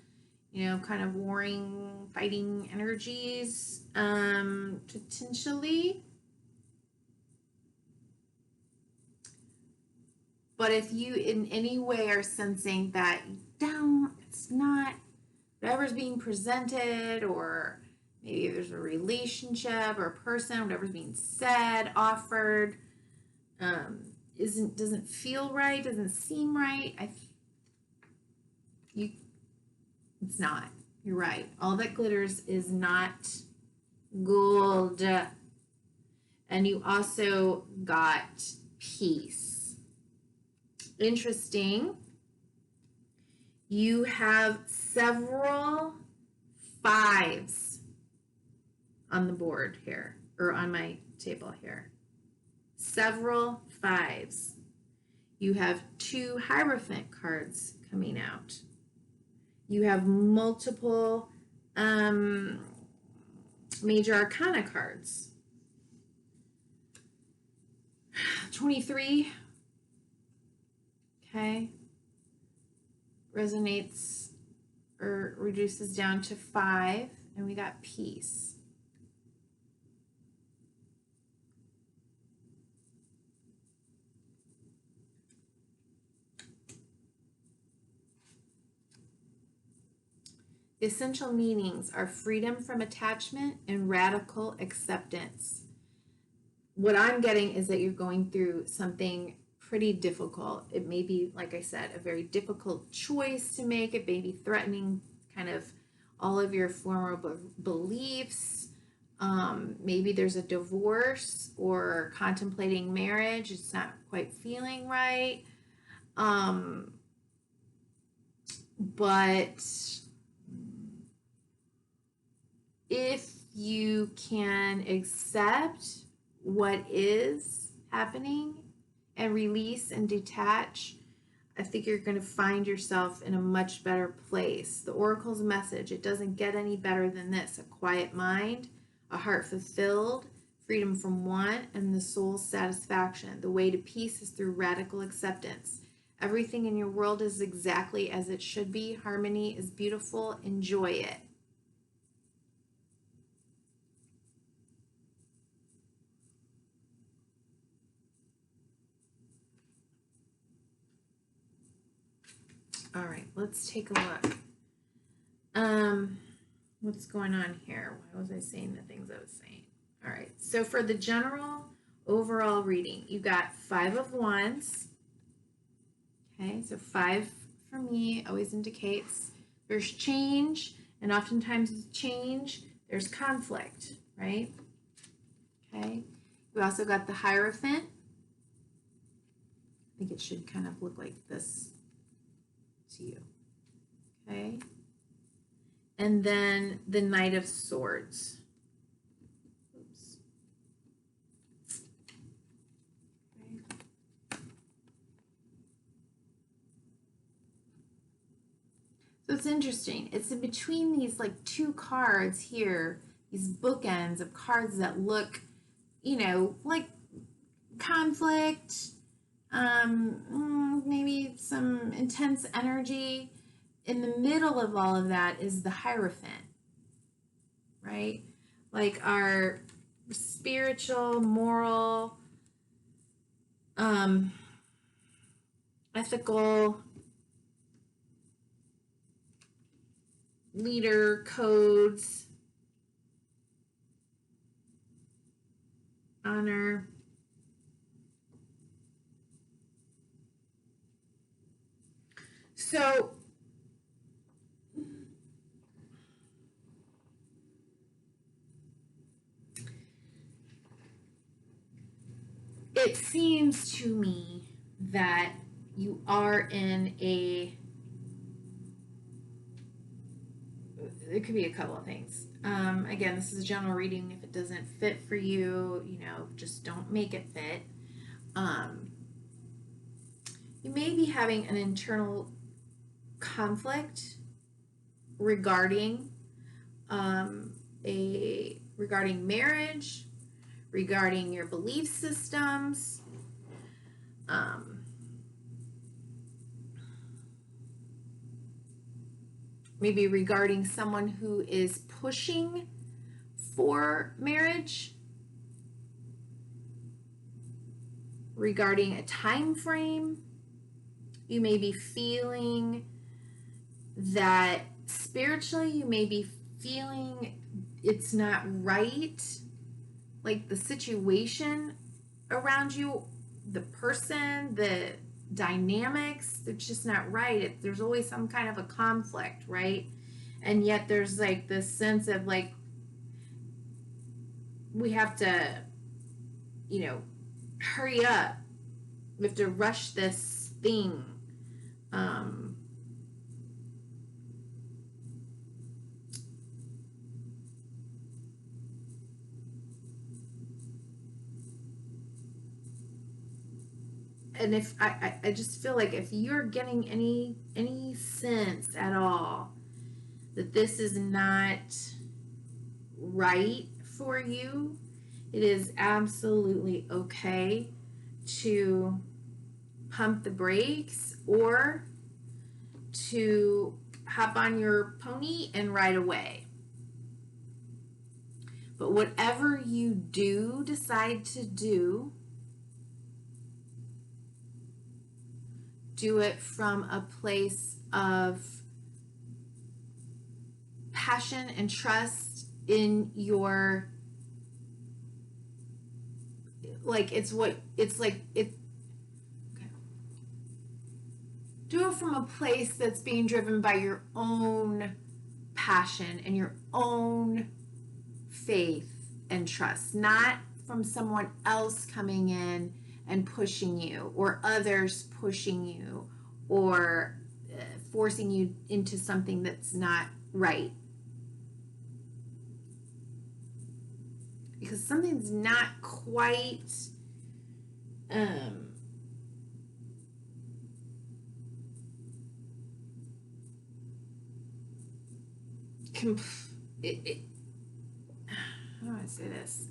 kind of warring, fighting energies, potentially. But if you in any way are sensing that it's not whatever's being presented, or maybe there's a relationship or a person, whatever's being said, offered, doesn't feel right, doesn't seem right. It's not. You're right. All that glitters is not gold. And you also got peace. Interesting. You have several 5s on the board here, or on my table here. Several 5s. You have 2 Hierophant cards coming out. You have multiple Major Arcana cards. 23, okay, resonates or reduces down to 5, and we got peace. The essential meanings are freedom from attachment and radical acceptance. What I'm getting is that you're going through something pretty difficult. It may be, like I said, a very difficult choice to make. It may be threatening kind of all of your former beliefs. Maybe there's a divorce or contemplating marriage. It's not quite feeling right. But if you can accept what is happening and release and detach, I think you're going to find yourself in a much better place. The Oracle's message, it doesn't get any better than this: a quiet mind, a heart fulfilled, freedom from want, and the soul's satisfaction. The way to peace is through radical acceptance. Everything in your world is exactly as it should be. Harmony is beautiful. Enjoy it. All right, let's take a look. What's going on here? Why was I saying the things I was saying? All right, so for the general overall reading, you got 5 of Wands. Okay, so 5 for me always indicates there's change, and oftentimes with change, there's conflict, right? Okay, you also got the Hierophant. I think it should kind of look like this to you. Okay, and then the Knight of Swords. Oops. Okay. So it's interesting. It's in between these like 2 cards here, these bookends of cards that look, you know, like conflict, maybe some intense energy. In the middle of all of that is the Hierophant, right? Like our spiritual, moral, ethical leader codes, honor. So it seems to me that you are in a, it could be a couple of things. Again, this is a general reading. If it doesn't fit for you, you know, just don't make it fit. You may be having an internal conflict regarding regarding marriage, regarding your belief systems, maybe regarding someone who is pushing for marriage, regarding a time frame. You may be feeling that spiritually, you may be feeling it's not right, like the situation around you the person, the dynamics, it's just not right. There's always some kind of a conflict, right? And yet there's like this sense of like, we have to, hurry up. We have to rush this thing. And if I just feel like if you're getting any sense at all that this is not right for you, it is absolutely okay to pump the brakes or to hop on your pony and ride away. But whatever you do decide to do it from a place of passion and trust in your, like, it's what it's like it okay. Do it from a place that's being driven by your own passion and your own faith and trust, not from someone else coming in and pushing you, or others pushing you, or forcing you into something that's not right. Because something's not quite how do I say this?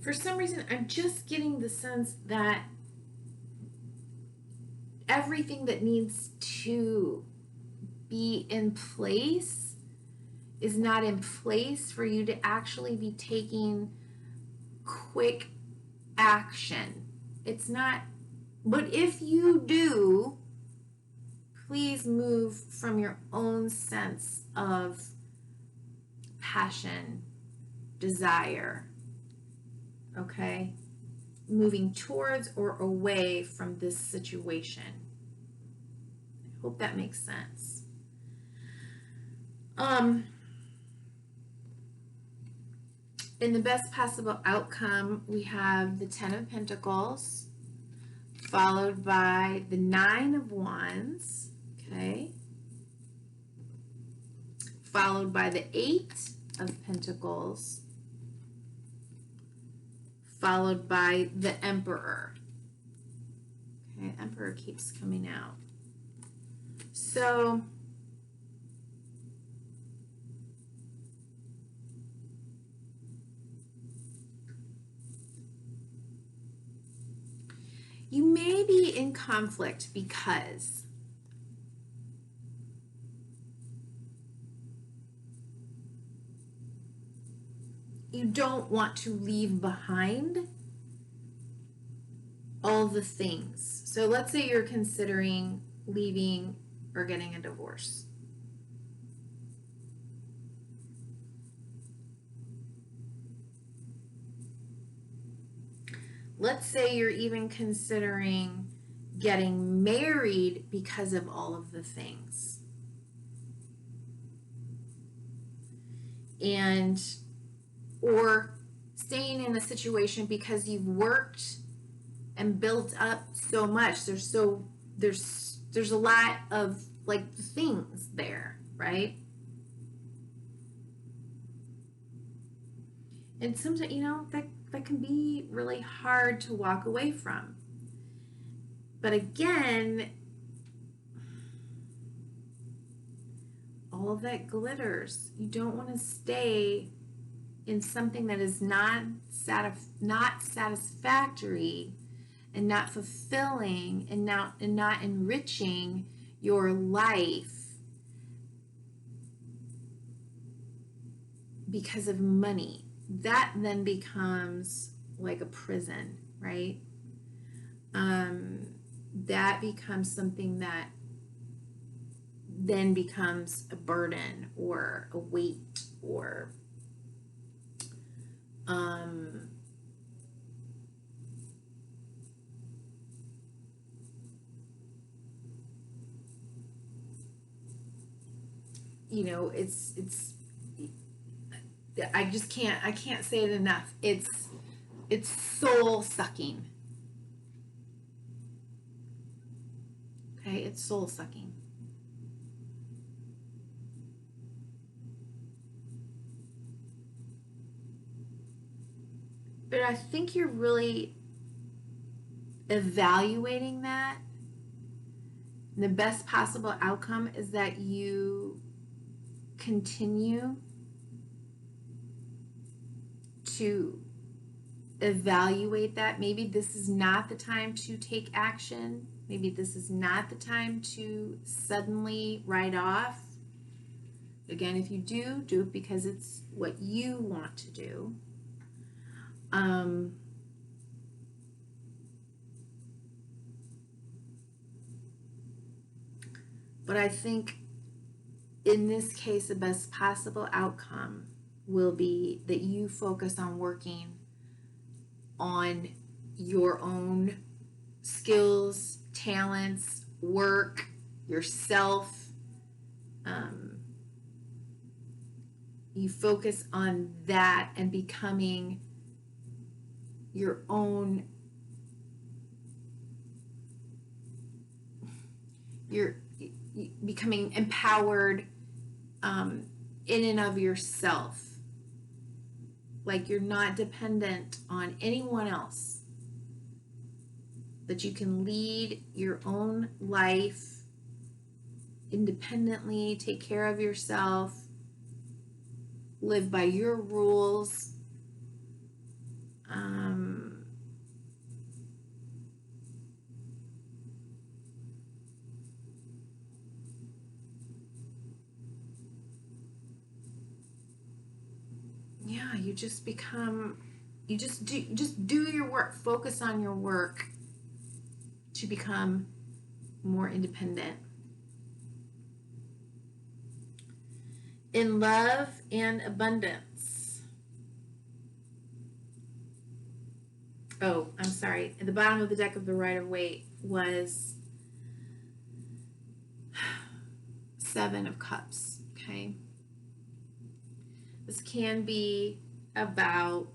For some reason, I'm just getting the sense that everything that needs to be in place is not in place for you to actually be taking quick action. It's not, but if you do, please move from your own sense of passion, desire, okay? Moving towards or away from this situation. I hope that makes sense. In the best possible outcome, we have the 10 of Pentacles, followed by the 9 of Wands, okay? Followed by the 8 of Pentacles, followed by the Emperor. Okay, Emperor keeps coming out. So, you may be in conflict because you don't want to leave behind all the things. So let's say you're considering leaving or getting a divorce. Let's say you're even considering getting married because of all of the things. Or staying in a situation because you've worked and built up so much. There's a lot of like things there, right? And sometimes, that can be really hard to walk away from. But again, all of that glitters. You don't want to stay in something that is not satisfactory and not fulfilling and not enriching your life because of money. That then becomes like a prison, right? that becomes something that then becomes a burden or a weight or you know, it's I can't say it enough. It's soul sucking. Okay, it's soul sucking. But I think you're really evaluating that. The best possible outcome is that you continue to evaluate that. Maybe this is not the time to take action. Maybe this is not the time to suddenly write off. Again, if you do it because it's what you want to do. But I think in this case, the best possible outcome will be that you focus on working on your own skills, talents, work, yourself. You focus on that and becoming your own, you're becoming empowered in and of yourself. Like you're not dependent on anyone else. That you can lead your own life independently, take care of yourself, live by your rules. Yeah, you just become, you just do your work, focus on your work to become more independent. In love and abundance. Oh, I'm sorry. At the bottom of the deck of the Rider-Waite was 7 of Cups, okay? This can be about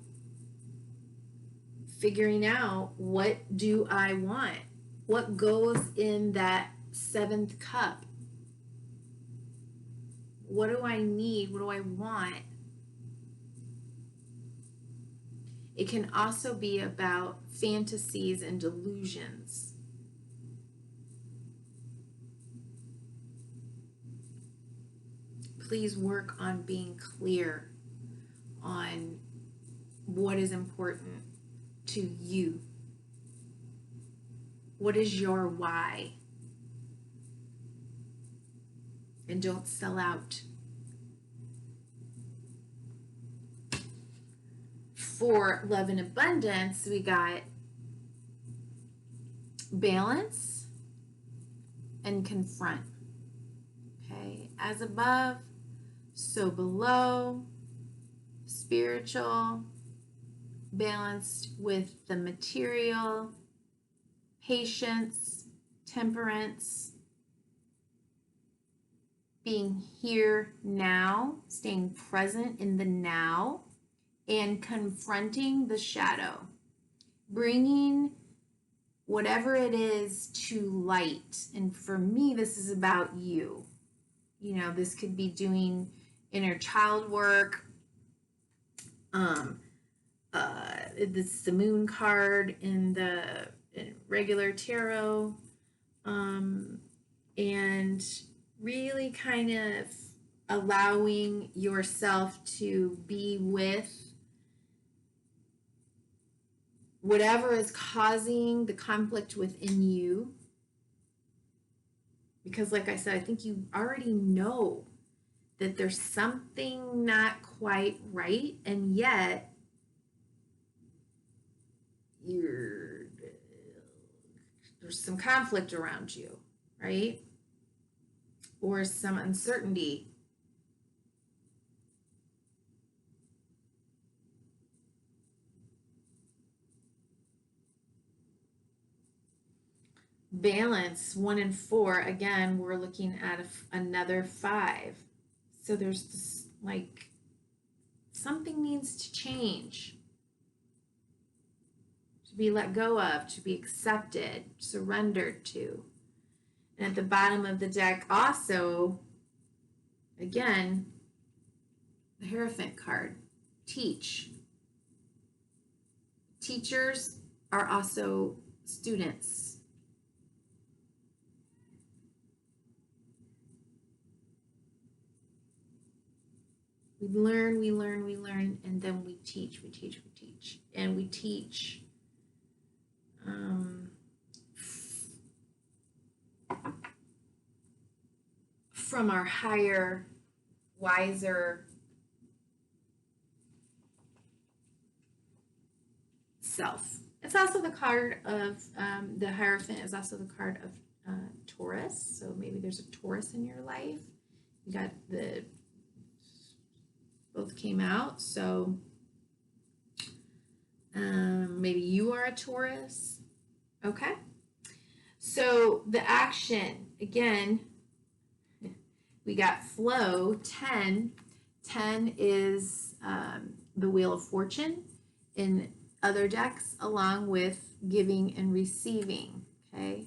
figuring out, what do I want? What goes in that 7th cup? What do I need? What do I want? It can also be about fantasies and delusions. Please work on being clear on what is important to you. What is your why? And don't sell out. For love and abundance, we got balance and confront. Okay, as above, so below. Spiritual, balanced with the material, patience, temperance, being here now, staying present in the now, and confronting the shadow, bringing whatever it is to light. And for me, this is about you. You know, this could be doing inner child work. This is the moon card in the regular tarot. And really kind of allowing yourself to be with whatever is causing the conflict within you. Because like I said, I think you already know that there's something not quite right, and yet you're there's some conflict around you, right? Or some uncertainty. Balance, 1 and 4, again, we're looking at another 5. So there's this, like, something needs to change, to be let go of, to be accepted, surrendered to. And at the bottom of the deck also, again, the Hierophant card, teach. Teachers are also students. We learn, and then we teach. And we teach from our higher, wiser self. It's also the card of the Hierophant is also the card of Taurus. So maybe there's a Taurus in your life. You got both came out. So maybe you are a Taurus. Okay. So the action, again, we got flow, 10. 10 is the Wheel of Fortune in other decks, along with giving and receiving, okay?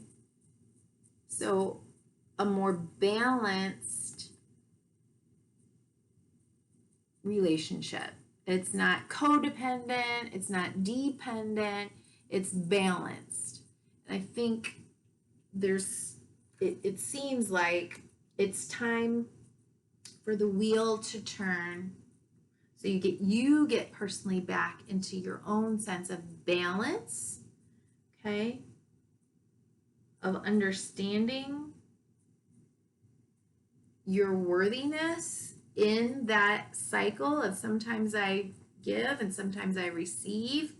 So a more balanced relationship. It's not codependent, it's not dependent, it's balanced. And I think it seems like it's time for the wheel to turn, so you get personally back into your own sense of balance, okay, of understanding your worthiness in that cycle of sometimes I give and sometimes I receive.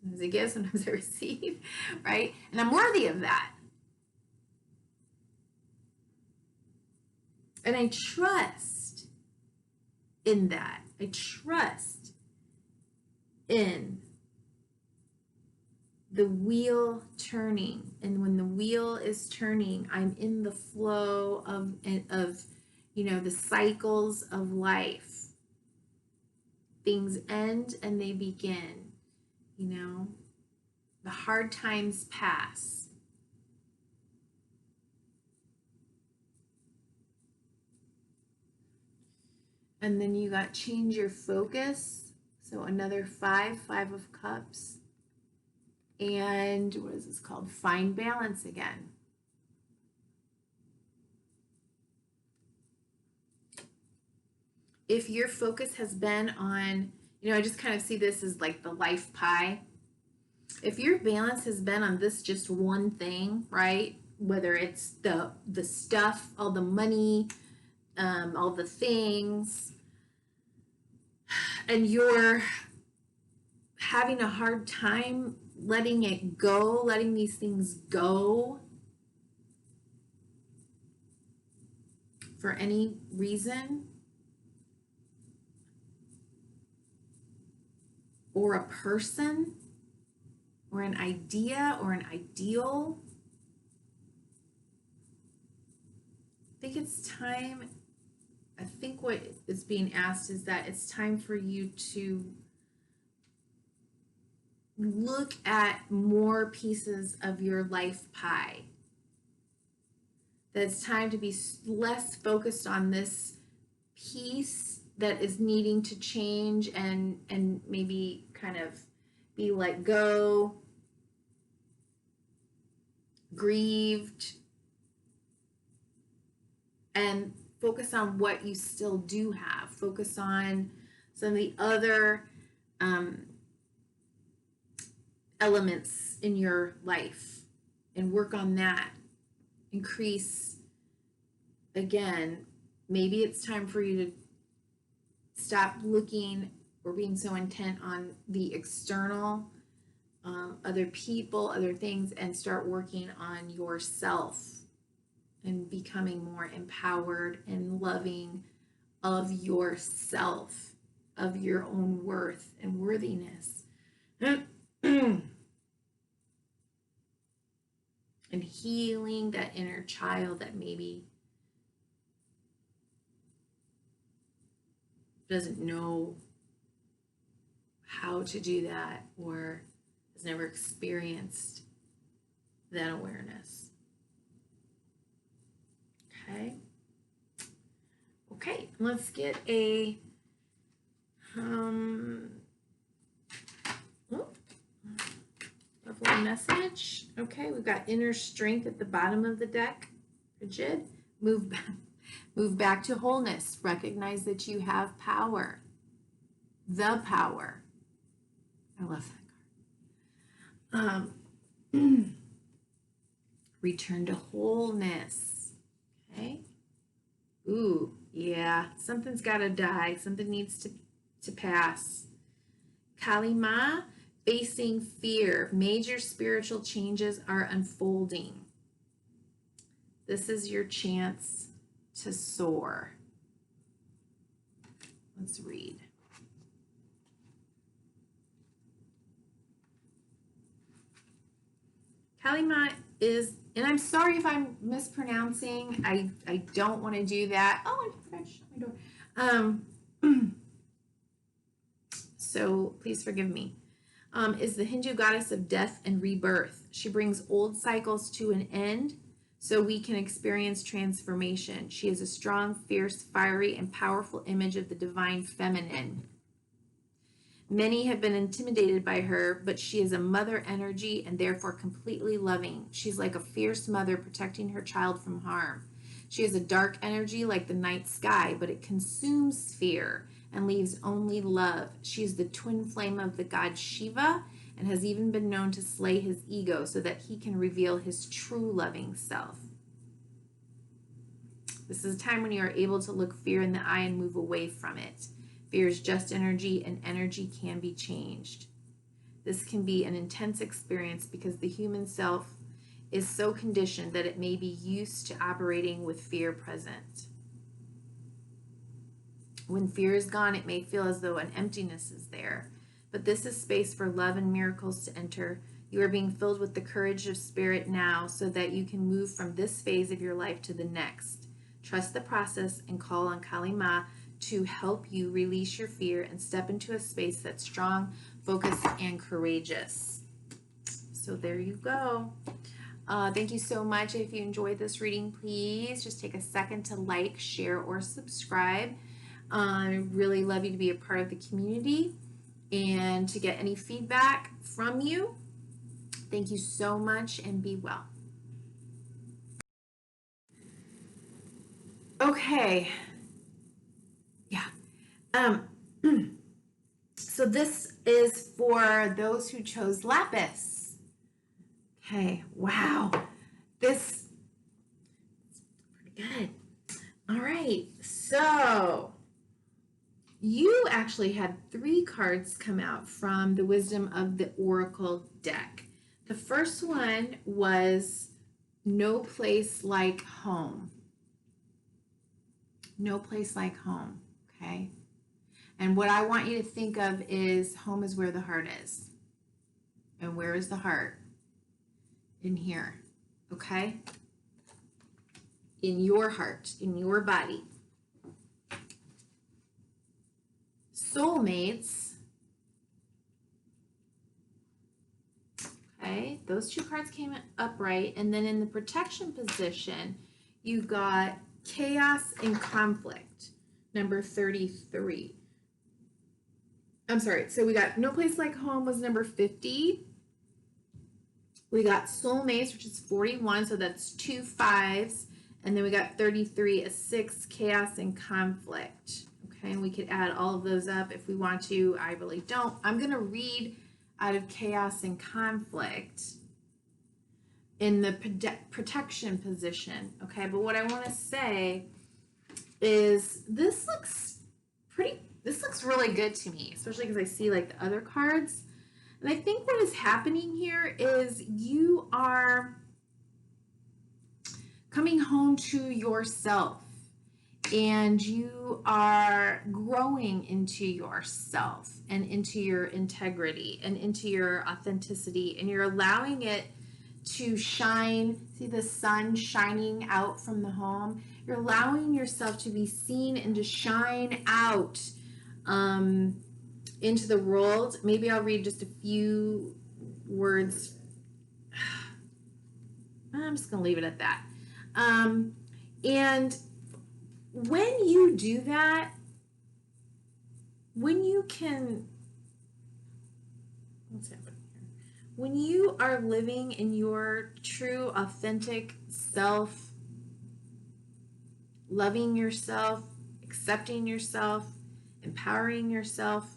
Sometimes I give, sometimes I receive, right? And I'm worthy of that. And I trust in that. I trust in the wheel turning. And when the wheel is turning, I'm in the flow of the cycles of life. Things end and they begin, the hard times pass. And then you got change your focus. So another 5 of cups. And what is this called? Find balance again. If your focus has been on, I just kind of see this as like the life pie. If your balance has been on this just one thing, right? Whether it's the stuff, all the money, all the things, and you're having a hard time letting it go, letting these things go for any reason, or a person, or an idea, or an ideal, I think what is being asked is that it's time for you to look at more pieces of your life pie. That it's time to be less focused on this piece that is needing to change and maybe kind of be let go, grieved, and focus on what you still do have. Focus on some of the other elements in your life and work on that. Increase, again, maybe it's time for you to stop looking or being so intent on the external other people, other things, and start working on yourself and becoming more empowered and loving of yourself, of your own worth and worthiness. And healing that inner child that maybe doesn't know how to do that or has never experienced that awareness. Okay, let's get a lovely message. Okay, we've got inner strength at the bottom of the deck. Rigid. Move back to wholeness. Recognize that you have power. The power. I love that card. Return to wholeness. Okay. Ooh, yeah. Something's got to die. Something needs to pass. Kalima, facing fear. Major spiritual changes are unfolding. This is your chance to soar. Let's read. Kalima is, and I'm sorry if I'm mispronouncing. I don't want to do that. Oh, I forgot to shut my door. So please forgive me. Is the Hindu goddess of death and rebirth. She brings old cycles to an end so we can experience transformation. She is a strong, fierce, fiery, and powerful image of the divine feminine. Many have been intimidated by her, but she is a mother energy and therefore completely loving. She's like a fierce mother protecting her child from harm. She is a dark energy like the night sky, but it consumes fear and leaves only love. She is the twin flame of the god Shiva and has even been known to slay his ego so that he can reveal his true loving self. This is a time when you are able to look fear in the eye and move away from it. Fear is just energy, and energy can be changed. This can be an intense experience because the human self is so conditioned that it may be used to operating with fear present. When fear is gone, it may feel as though an emptiness is there, but this is space for love and miracles to enter. You are being filled with the courage of spirit now so that you can move from this phase of your life to the next. Trust the process and call on Kali Ma to help you release your fear and step into a space that's strong, focused, and courageous. So there you go. Thank you so much. If you enjoyed this reading, please just take a second to like, share, or subscribe. I really love you to be a part of the community and to get any feedback from you. Thank you so much and be well. Okay. Yeah. So this is for those who chose Lapis. Okay. Wow. This is pretty good. All right. So you actually had 3 cards come out from the Wisdom of the Oracle deck. The first one was No Place Like Home. No place like home, okay? And what I want you to think of is home is where the heart is. And where is the heart? In here, okay? In your heart, in your body. Soulmates. Okay, those 2 cards came upright. And then in the protection position, you got Chaos and Conflict, number 33. I'm sorry, so we got No Place Like Home was number 50. We got Soulmates, which is 41, so that's 2 5s. And then we got 33, a 6, Chaos and Conflict. Okay, and we could add all of those up if we want to. I really don't. I'm going to read out of Chaos and Conflict in the protection position, okay? But what I want to say is this looks really good to me, especially because I see like the other cards. And I think what is happening here is you are coming home to yourself, and you are growing into yourself and into your integrity and into your authenticity, and you're allowing it to shine. See the sun shining out from the home? You're allowing yourself to be seen and to shine out into the world. Maybe I'll read just a few words. I'm just going to leave it at that. And when you do that, when you can, what's happening here? When you are living in your true, authentic self, loving yourself, accepting yourself, empowering yourself,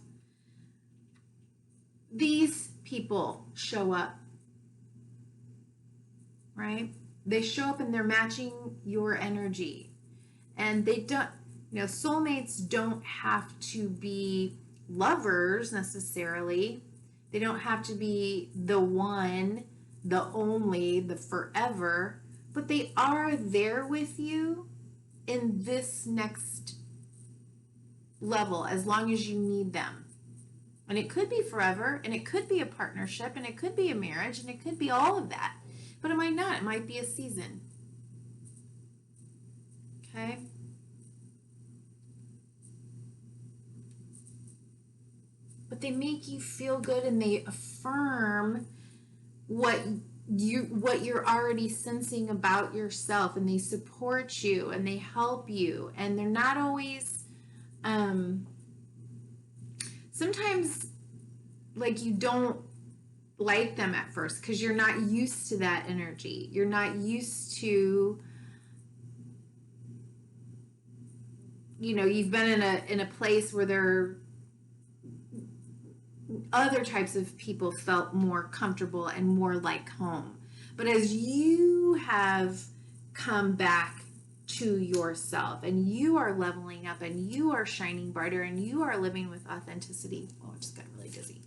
these people show up, right? They show up and they're matching your energy. And they don't, soulmates don't have to be lovers necessarily. They don't have to be the one, the only, the forever, but they are there with you in this next level as long as you need them. And it could be forever, and it could be a partnership, and it could be a marriage, and it could be all of that. But it might not. It might be a season. Okay? But they make you feel good, and they affirm what you're already sensing about yourself, and they support you and they help you, and they're not always sometimes like you don't like them at first because you're not used to that energy. You're not used to, you've been in a place where there other types of people felt more comfortable and more like home. But as you have come back to yourself and you are leveling up and you are shining brighter and you are living with authenticity. Oh, I just got really dizzy.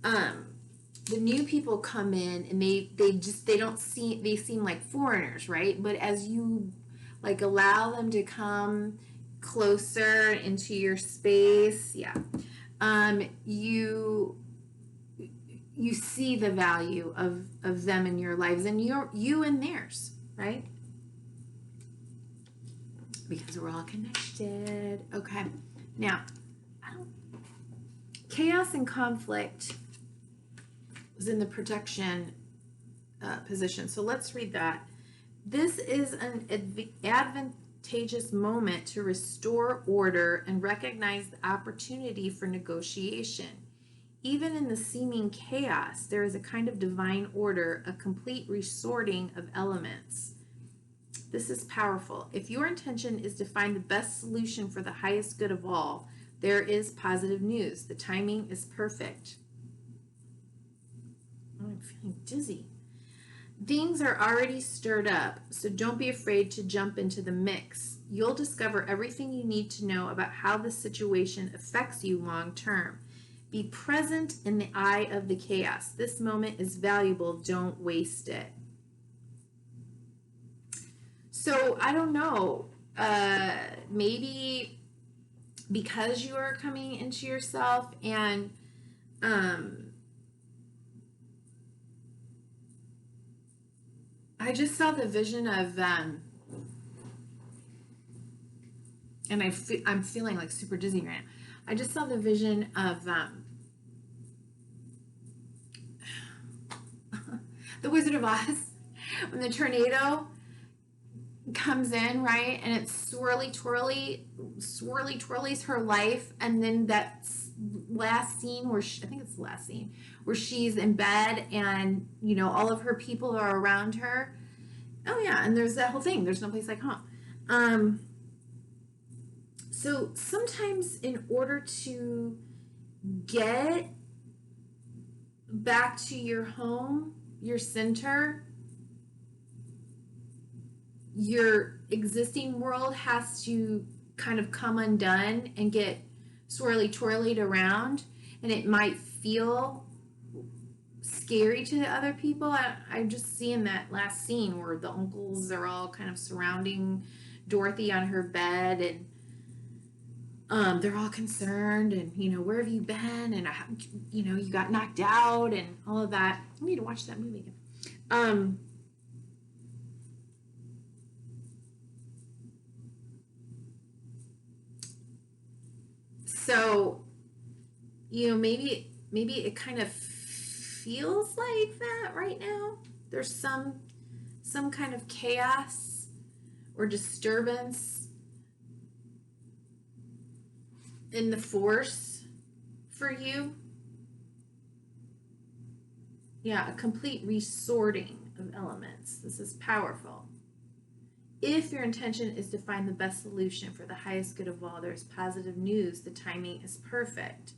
The new people come in and they seem like foreigners, right? But as you like allow them to come closer into your space, you see the value of them in your lives and you in theirs, right? Because we're all connected. Okay. Now, chaos and conflict was in the protection position. So let's read that. This is an advantageous moment to restore order and recognize the opportunity for negotiation. Even in the seeming chaos, there is a kind of divine order, a complete resorting of elements. This is powerful. If your intention is to find the best solution for the highest good of all, there is positive news. The timing is perfect. Oh, I'm feeling dizzy. Things are already stirred up, so don't be afraid to jump into the mix. You'll discover everything you need to know about how the situation affects you long term. Be present in the eye of the chaos. This moment is valuable. Don't waste it. So I don't know, maybe because you are coming into yourself and I just saw the vision of and I'm feeling like super dizzy right now. I just saw the vision of the Wizard of Oz when the tornado comes in, right, and it's swirly twirlies her life, and then that last scene where I think it's the last scene where she's in bed and all of her people are around her. Oh yeah, and there's that whole thing. There's no place like home. So sometimes in order to get back to your home, your center, your existing world has to kind of come undone and get swirly twirlied around, and it might feel scary to the other people. I'm just seeing that last scene where the uncles are all kind of surrounding Dorothy on her bed, and they're all concerned, and where have you been, and you got knocked out and all of that. I need to watch that movie again. So maybe it kind of feels like that right now. There's some kind of chaos or disturbance in the force for you. Yeah, a complete resorting of elements. This is powerful. If your intention is to find the best solution for the highest good of all, there's positive news. The timing is perfect.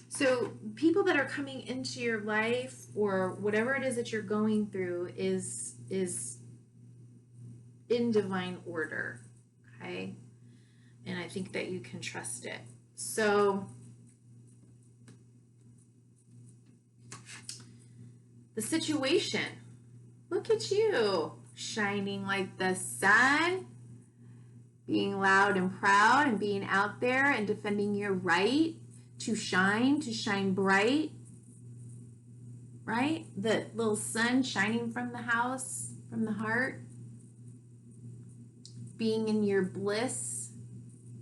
So people that are coming into your life, or whatever it is that you're going through, is in divine order, okay? And I think that you can trust it. So the situation, look at you, shining like the sun, being loud and proud, and being out there and defending your right to shine bright, right? The little sun shining from the house, from the heart, being in your bliss,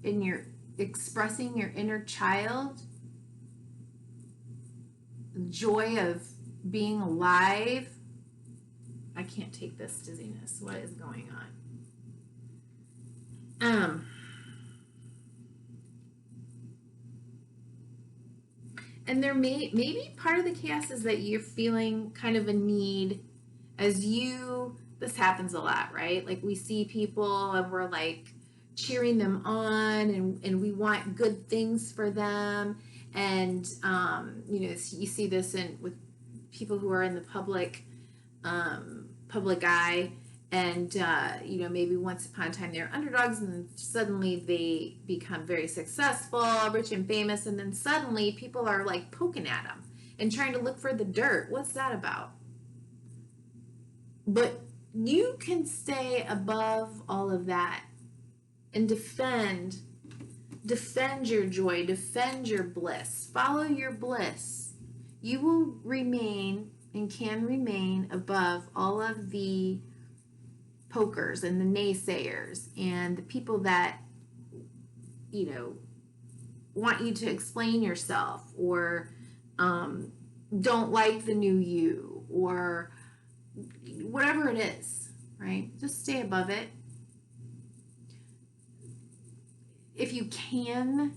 in your expressing your inner child, the joy of being alive. I can't take this dizziness. What is going on? And there maybe part of the chaos is that you're feeling kind of a need this happens a lot, right? Like we see people and we're like cheering them on, and we want good things for them. And, you see this with people who are in the public eye, and maybe once upon a time they're underdogs, and then suddenly they become very successful, rich and famous, and then suddenly people are like poking at them and trying to look for the dirt. What's that about? But you can stay above all of that and defend your joy, defend your bliss, follow your bliss. You will remain and can remain above all of the pokers and the naysayers and the people that want you to explain yourself, or don't like the new you, or whatever it is, right? Just stay above it. If you can,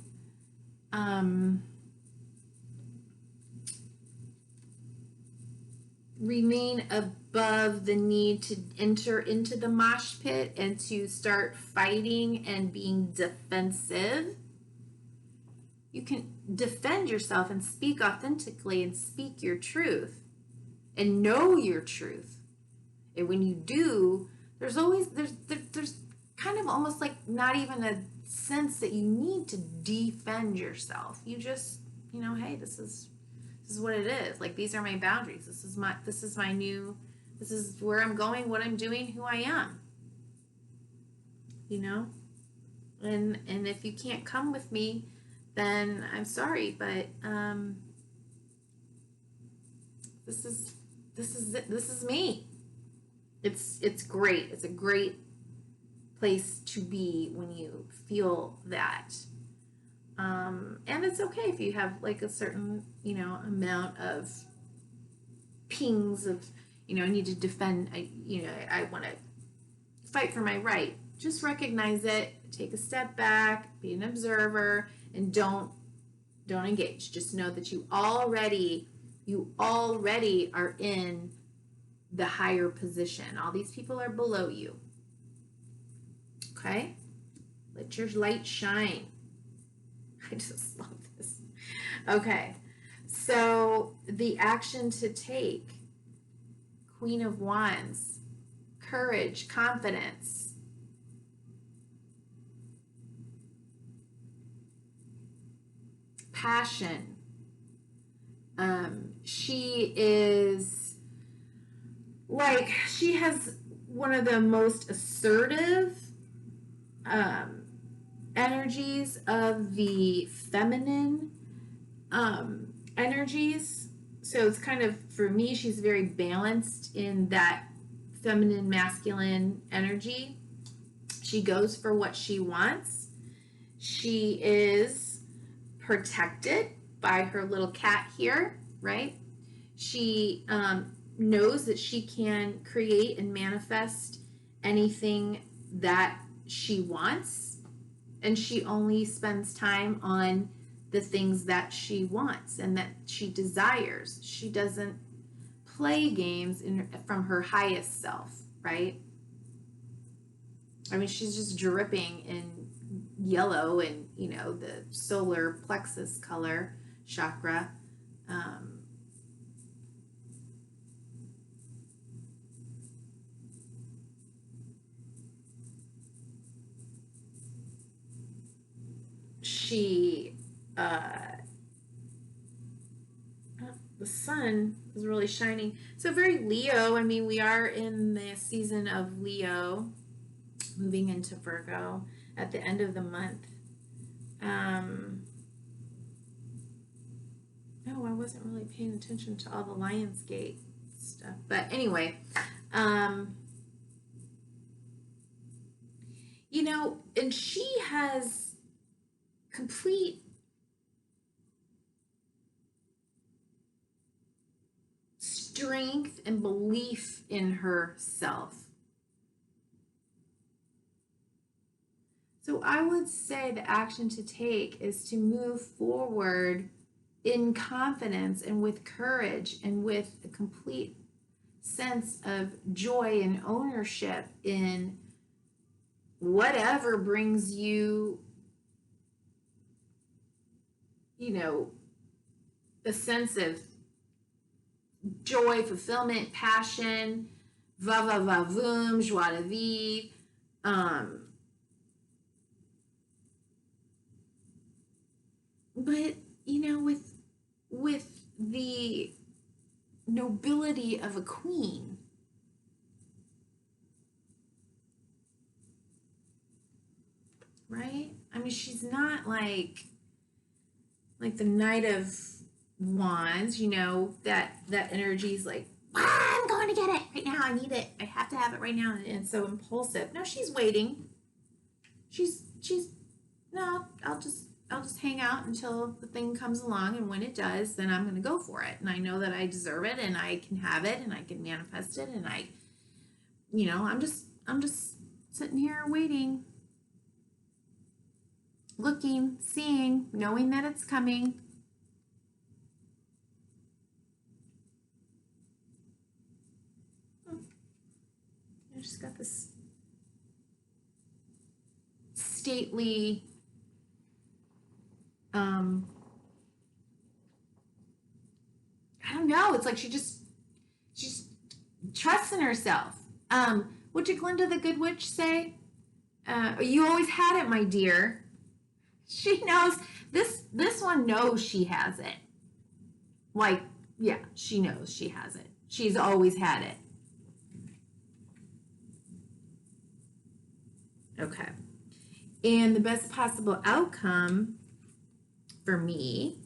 remain above the need to enter into the mosh pit and to start fighting and being defensive. You can defend yourself and speak authentically and speak your truth and know your truth. And when you do, there's kind of almost like not even a sense that you need to defend yourself. You just, hey, this is what it is. Like, these are my boundaries. This is where I'm going, what I'm doing, who I am. And if you can't come with me, then I'm sorry, but this is me. It's great. It's a great place to be when you feel that. And it's okay if you have like a certain, amount of pings of, I need to defend, I want to fight for my right. Just recognize it, take a step back, be an observer, and don't engage. Just know that you already are in the higher position. All these people are below you. Okay? Let your light shine. I just love this. Okay. So the action to take. Queen of Wands. Courage, confidence. Passion. She is like, she has one of the most assertive energies of the feminine energies. So it's kind of, for me, she's very balanced in that feminine masculine energy. She goes for what she wants. She is protected by her little cat here, right? She knows that she can create and manifest anything that she wants, and she only spends time on the things that she wants and that she desires. She doesn't play games from her highest self, right? I mean, she's just dripping in yellow and, you know, the solar plexus color chakra. She, the sun is really shining. So very Leo. I mean, we are in the season of Leo, moving into Virgo at the end of the month. No, I wasn't really paying attention to all the Lionsgate stuff. But anyway, you know, and she has complete strength and belief in herself. So I would say the action to take is to move forward in confidence and with courage and with a complete sense of joy and ownership in whatever brings you, you know, a sense of joy, fulfillment, passion, va va va voom, joie de vivre. But you know, with the nobility of a queen, right? I mean, she's not like the Knight of Wands, you know, that energy is like, I'm going to get it right now. I need it. I have to have it right now. And so impulsive. No, she's waiting. She's no, I'll just hang out until the thing comes along, and when it does, then I'm going to go for it. And I know that I deserve it, and I can have it, and I can manifest it, and I, you know, I'm just sitting here waiting, looking, seeing, knowing that it's coming. I just got this stately I don't know, it's like she's trusts in herself. What did Glinda the Good Witch say? You always had it, my dear. She knows this one knows she has it. Like, yeah, she knows she has it. She's always had it. Okay. And the best possible outcome for me,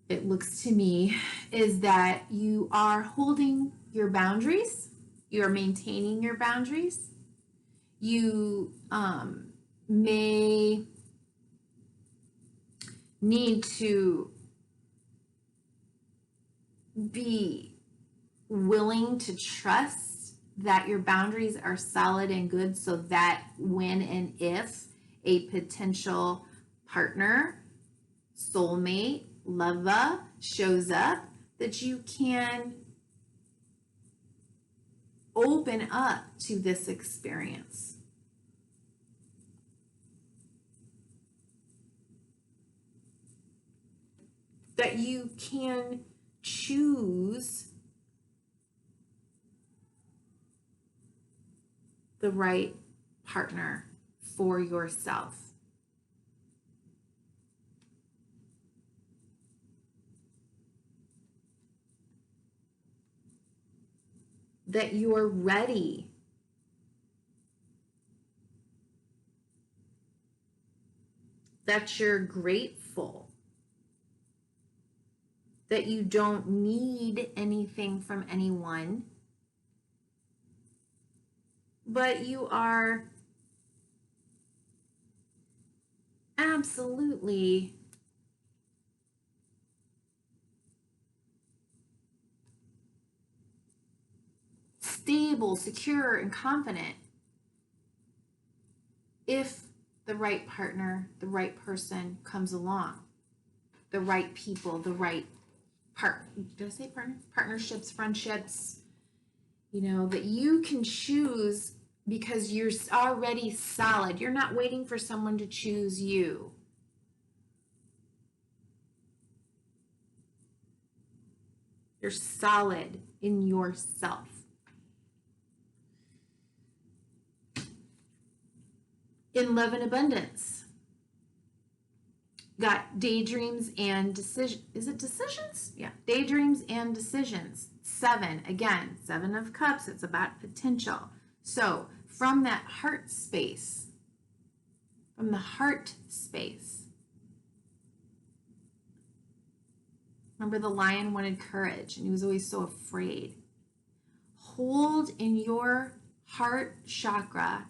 it looks to me, is that you are holding your boundaries. You are maintaining your boundaries. You may need to be willing to trust that your boundaries are solid and good, so that when and if a potential partner, soulmate, lover shows up, that you can open up to this experience. That you can choose the right partner for yourself. that you're ready. That you're grateful. That you don't need anything from anyone. But you are absolutely stable, secure, and confident if the right partner, the right person comes along, the right people, the right partnerships, friendships, you know, that you can choose because you're already solid. You're not waiting for someone to choose you. You're solid in yourself. In love and abundance. Got daydreams and decisions. Is it decisions? Yeah. Daydreams and decisions. 7. Again, 7 of Cups. It's about potential. So from that heart space, from the heart space. Remember, the lion wanted courage and he was always so afraid. Hold in your heart chakra,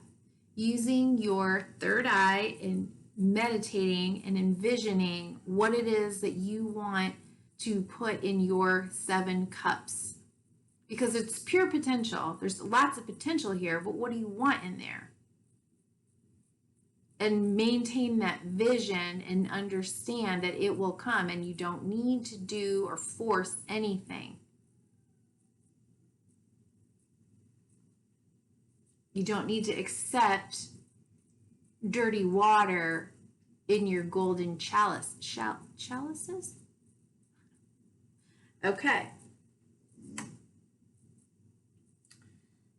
using your third eye and meditating and envisioning what it is that you want to put in your 7 cups. Because it's pure potential. There's lots of potential here, but what do you want in there? And maintain that vision and understand that it will come, and you don't need to do or force anything. You don't need to accept dirty water in your golden chalices? Okay.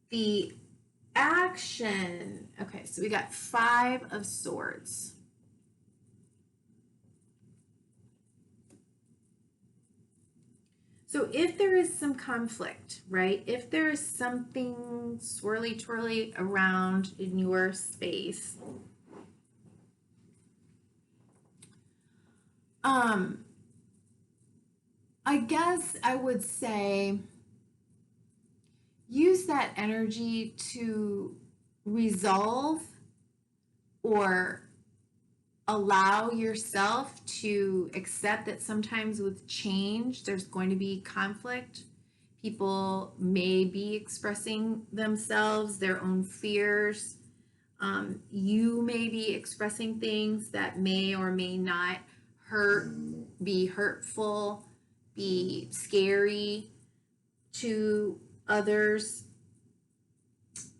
The action. Okay, so we got 5 of Swords. So if there is some conflict, right? If there is something swirly twirly around in your space, I guess I would say use that energy to resolve or allow yourself to accept that sometimes with change, there's going to be conflict. People may be expressing themselves, their own fears. You may be expressing things that may or may not be hurtful, be scary to others.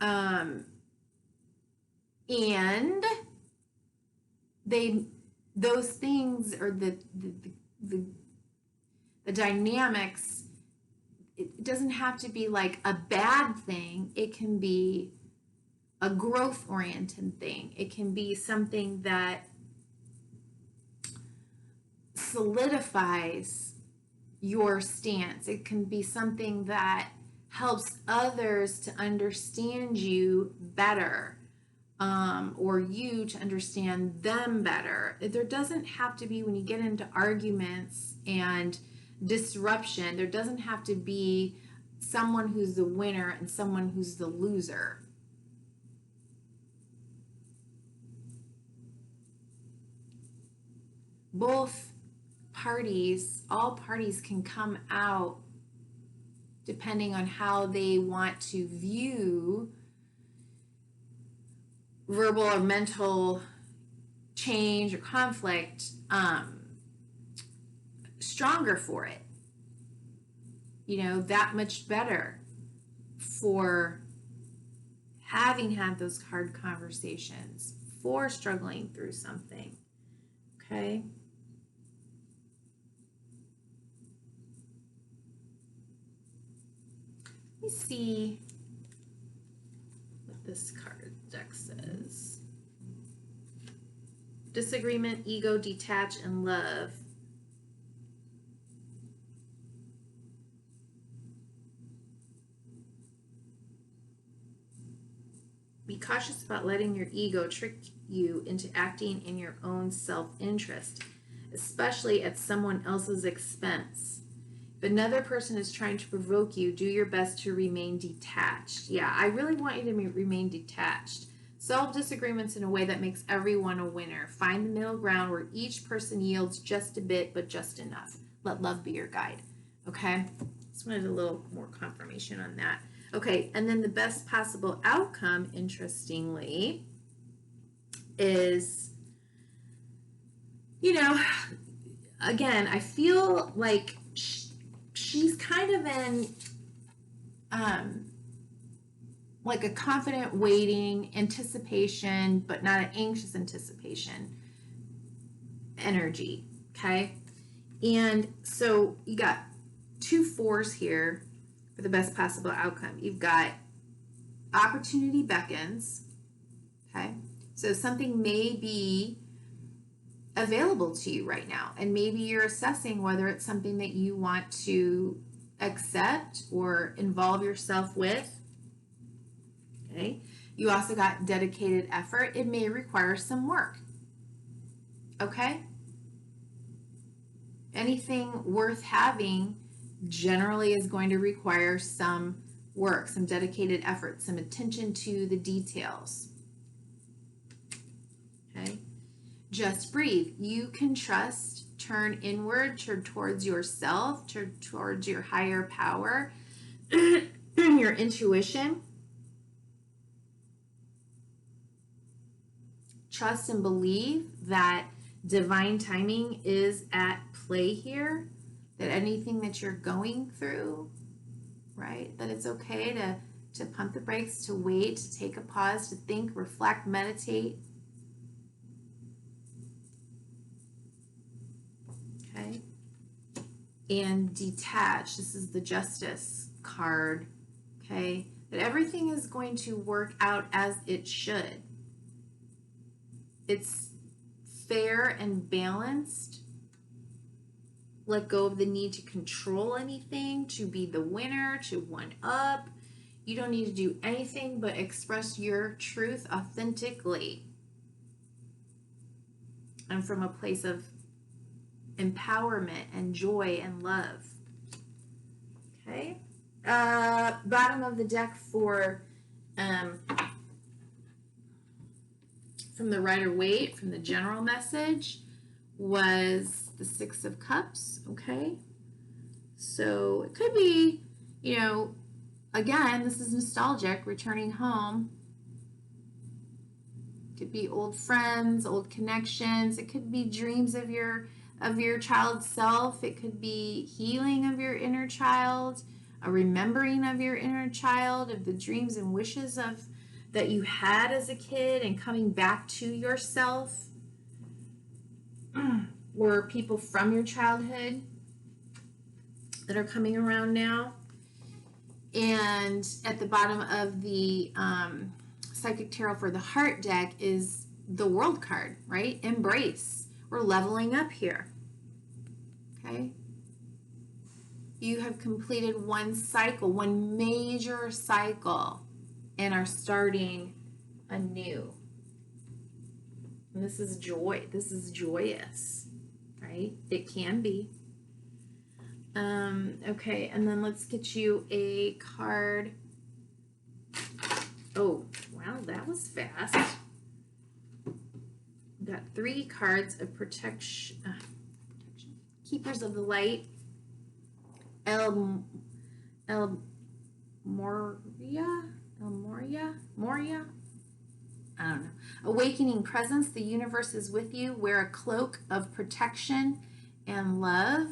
And those things, or the dynamics, it doesn't have to be like a bad thing. It can be a growth oriented thing. It can be something that solidifies your stance. It can be something that helps others to understand you better, or you to understand them better. There doesn't have to be, when you get into arguments and disruption, there doesn't have to be someone who's the winner and someone who's the loser. Both parties, all parties can come out depending on how they want to view verbal or mental change or conflict, stronger for it. You know, that much better for having had those hard conversations, for struggling through something. Okay? Let me see what this card deck says. Disagreement, ego, detach, and love. Be cautious about letting your ego trick you into acting in your own self-interest, especially at someone else's expense. If another person is trying to provoke you, do your best to remain detached. Yeah, I really want you to remain detached. Solve disagreements in a way that makes everyone a winner. Find the middle ground where each person yields just a bit, but just enough. Let love be your guide. Okay? Just wanted a little more confirmation on that. Okay, and then the best possible outcome, interestingly, is, you know, again, I feel like she's kind of in like a confident waiting, anticipation, but not an anxious anticipation energy, okay? And so you got 2 4s here for the best possible outcome. You've got opportunity beckons, okay? So something may be available to you right now, and maybe you're assessing whether it's something that you want to accept or involve yourself with. Okay. You also got dedicated effort. It may require some work. Okay. Anything worth having generally is going to require some work, some dedicated effort, some attention to the details. Okay. Just breathe. You can trust, turn inward, turn towards yourself, turn towards your higher power, your intuition. Trust and believe that divine timing is at play here, that anything that you're going through, right, that it's okay to pump the brakes, to wait, to take a pause, to think, reflect, meditate. Okay. And detach. This is the Justice card. Okay. That everything is going to work out as it should. It's fair and balanced. Let go of the need to control anything, to be the winner, to one up. You don't need to do anything but express your truth authentically and from a place of empowerment and joy and love. Okay. Bottom of the deck for from the Rider-Waite, from the general message, was the 6 of Cups, okay? So it could be, you know, again, this is nostalgic, returning home. It could be old friends, old connections. It could be dreams of your child's self. It could be healing of your inner child, a remembering of your inner child, of the dreams and wishes of that you had as a kid, and coming back to yourself, or people from your childhood that are coming around now. And at the bottom of the Psychic Tarot for the Heart deck is the World card, right? Embrace. We're leveling up here. Okay? You have completed one cycle, one major cycle, and are starting anew. And this is joy. This is joyous, right? It can be. Okay, and then let's get you a card. Oh, wow, that was fast. We've got 3 cards of protection. Keepers of the Light. El Moria? I don't know. Awakening Presence. The universe is with you. Wear a cloak of protection and love.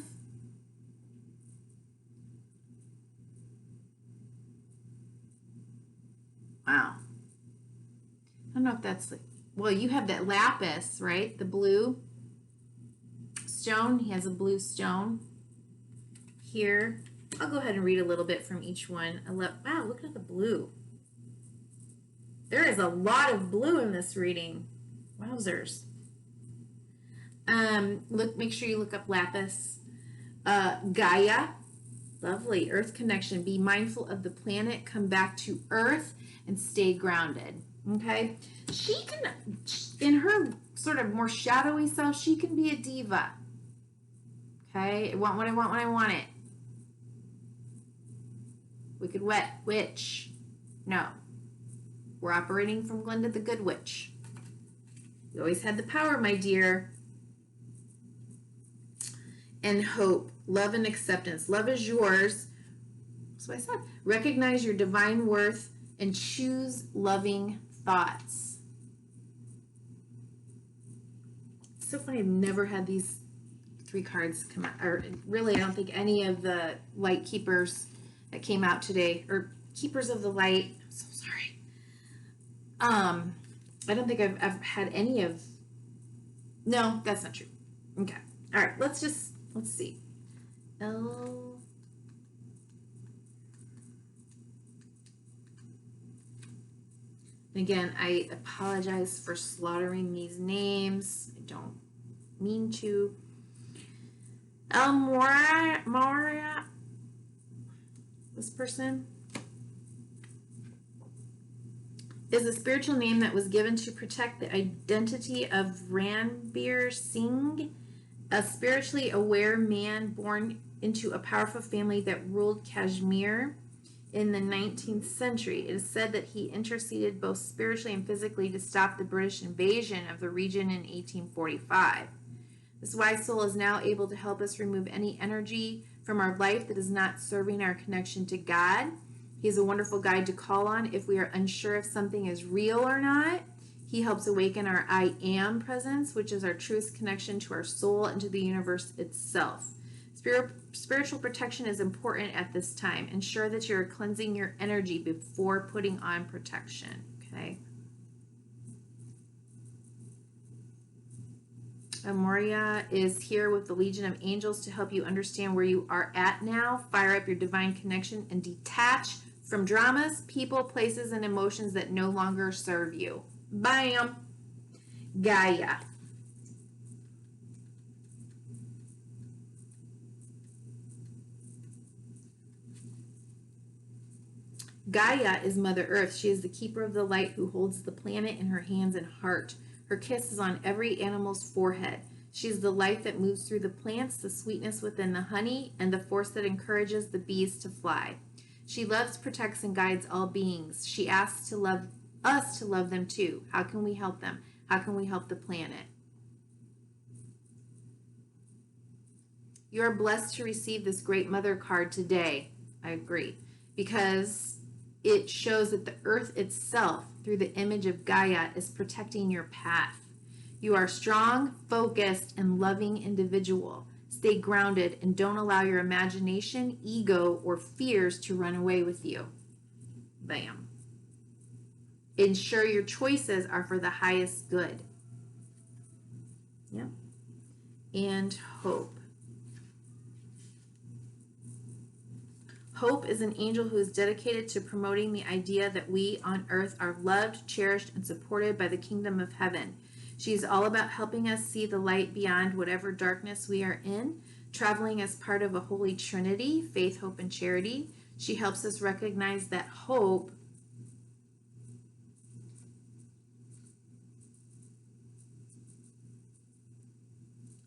Wow. I don't know if that's, well, you have that lapis, right? The blue stone. He has a blue stone here. I'll go ahead and read a little bit from each one. Wow, look at the blue. There is a lot of blue in this reading. Wowzers. Make sure you look up lapis. Gaia. Lovely. Earth connection. Be mindful of the planet. Come back to Earth and stay grounded. Okay? She can, in her sort of more shadowy self, she can be a diva. Okay? I want what I want when I want it. Wicked witch. No. We're operating from Glinda the Good Witch. You always had the power, my dear. And hope, love and acceptance. Love is yours. That's what I said. Recognize your divine worth and choose loving thoughts. It's so funny. I've never had these 3 cards come out. Or really, I don't think any of the light keepers that came out today, or keepers of the light. I'm so sorry. I don't think I've ever had any of. No, that's not true. Okay. All right. Let's see. Again, I apologize for slaughtering these names. I don't mean to. Moria. This person is a spiritual name that was given to protect the identity of Ranbir Singh, a spiritually aware man born into a powerful family that ruled Kashmir in the 19th century. It is said that he interceded both spiritually and physically to stop the British invasion of the region in 1845. This wise soul is now able to help us remove any energy from our life that is not serving our connection to God. He is a wonderful guide to call on if we are unsure if something is real or not. He helps awaken our I am presence, which is our truest connection to our soul and to the universe itself. Spiritual protection is important at this time. Ensure that you're cleansing your energy before putting on protection. Okay. Moria is here with the Legion of Angels to help you understand where you are at now. Fire up your divine connection and detach from dramas, people, places, and emotions that no longer serve you. Bam! Gaia. Gaia is Mother Earth. She is the keeper of the light who holds the planet in her hands and heart. Her kiss is on every animal's forehead. She is the light that moves through the plants, the sweetness within the honey, and the force that encourages the bees to fly. She loves, protects, and guides all beings. She asks us to love them too. How can we help them? How can we help the planet? You are blessed to receive this Great Mother card today. I agree. Because it shows that the earth itself, through the image of Gaia, is protecting your path. You are a strong, focused, and loving individual. Stay grounded and don't allow your imagination, ego, or fears to run away with you. Bam. Ensure your choices are for the highest good. Yep. And hope. Hope is an angel who is dedicated to promoting the idea that we on earth are loved, cherished, and supported by the kingdom of heaven. She is all about helping us see the light beyond whatever darkness we are in, traveling as part of a holy trinity, faith, hope, and charity. She helps us recognize that hope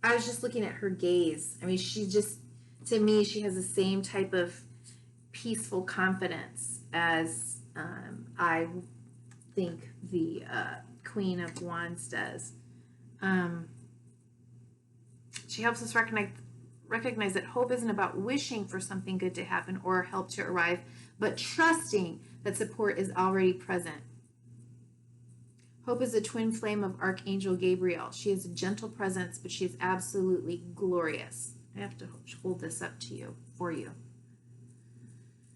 I was just looking at her gaze. I mean, she just, to me, she has the same type of peaceful confidence as I think the Queen of Wands does. She helps us recognize that hope isn't about wishing for something good to happen or help to arrive, but trusting that support is already present. Hope is a twin flame of Archangel Gabriel. She has a gentle presence, but she is absolutely glorious. I have to hold this up to you, for you.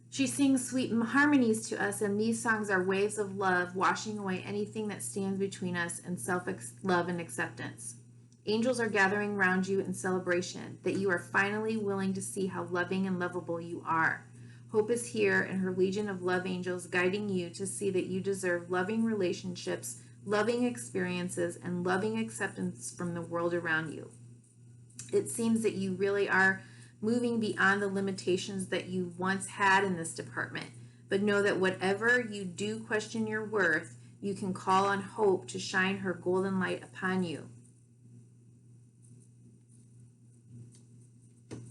She sings sweet harmonies to us, and these songs are waves of love, washing away anything that stands between us and self-love and acceptance. Angels are gathering around you in celebration that you are finally willing to see how loving and lovable you are. Hope is here and her legion of love angels guiding you to see that you deserve loving relationships, loving experiences, and loving acceptance from the world around you. It seems that you really are moving beyond the limitations that you once had in this department, but know that whatever you do question your worth, You can call on hope to shine her golden light upon you.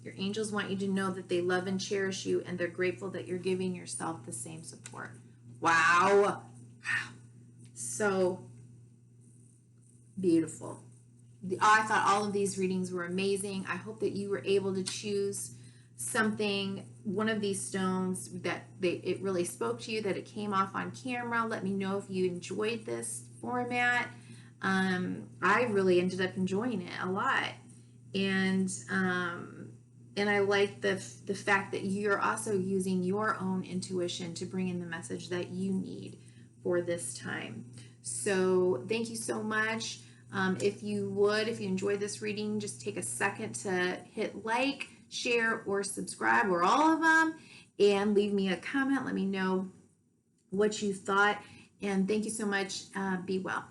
Your angels want you to know that they love and cherish you, and they're grateful that you're giving yourself the same support. Wow. Wow. So beautiful. I thought all of these readings were amazing. I hope that you were able to choose something, one of these stones that it really spoke to you, that it came off on camera. Let me know if you enjoyed this format. I really ended up enjoying it a lot. And I like the fact that you're also using your own intuition to bring in the message that you need for this time. So thank you so much. If you enjoyed this reading, just take a second to hit like, share, or subscribe, or all of them, and leave me a comment. Let me know what you thought. And thank you so much. Be well.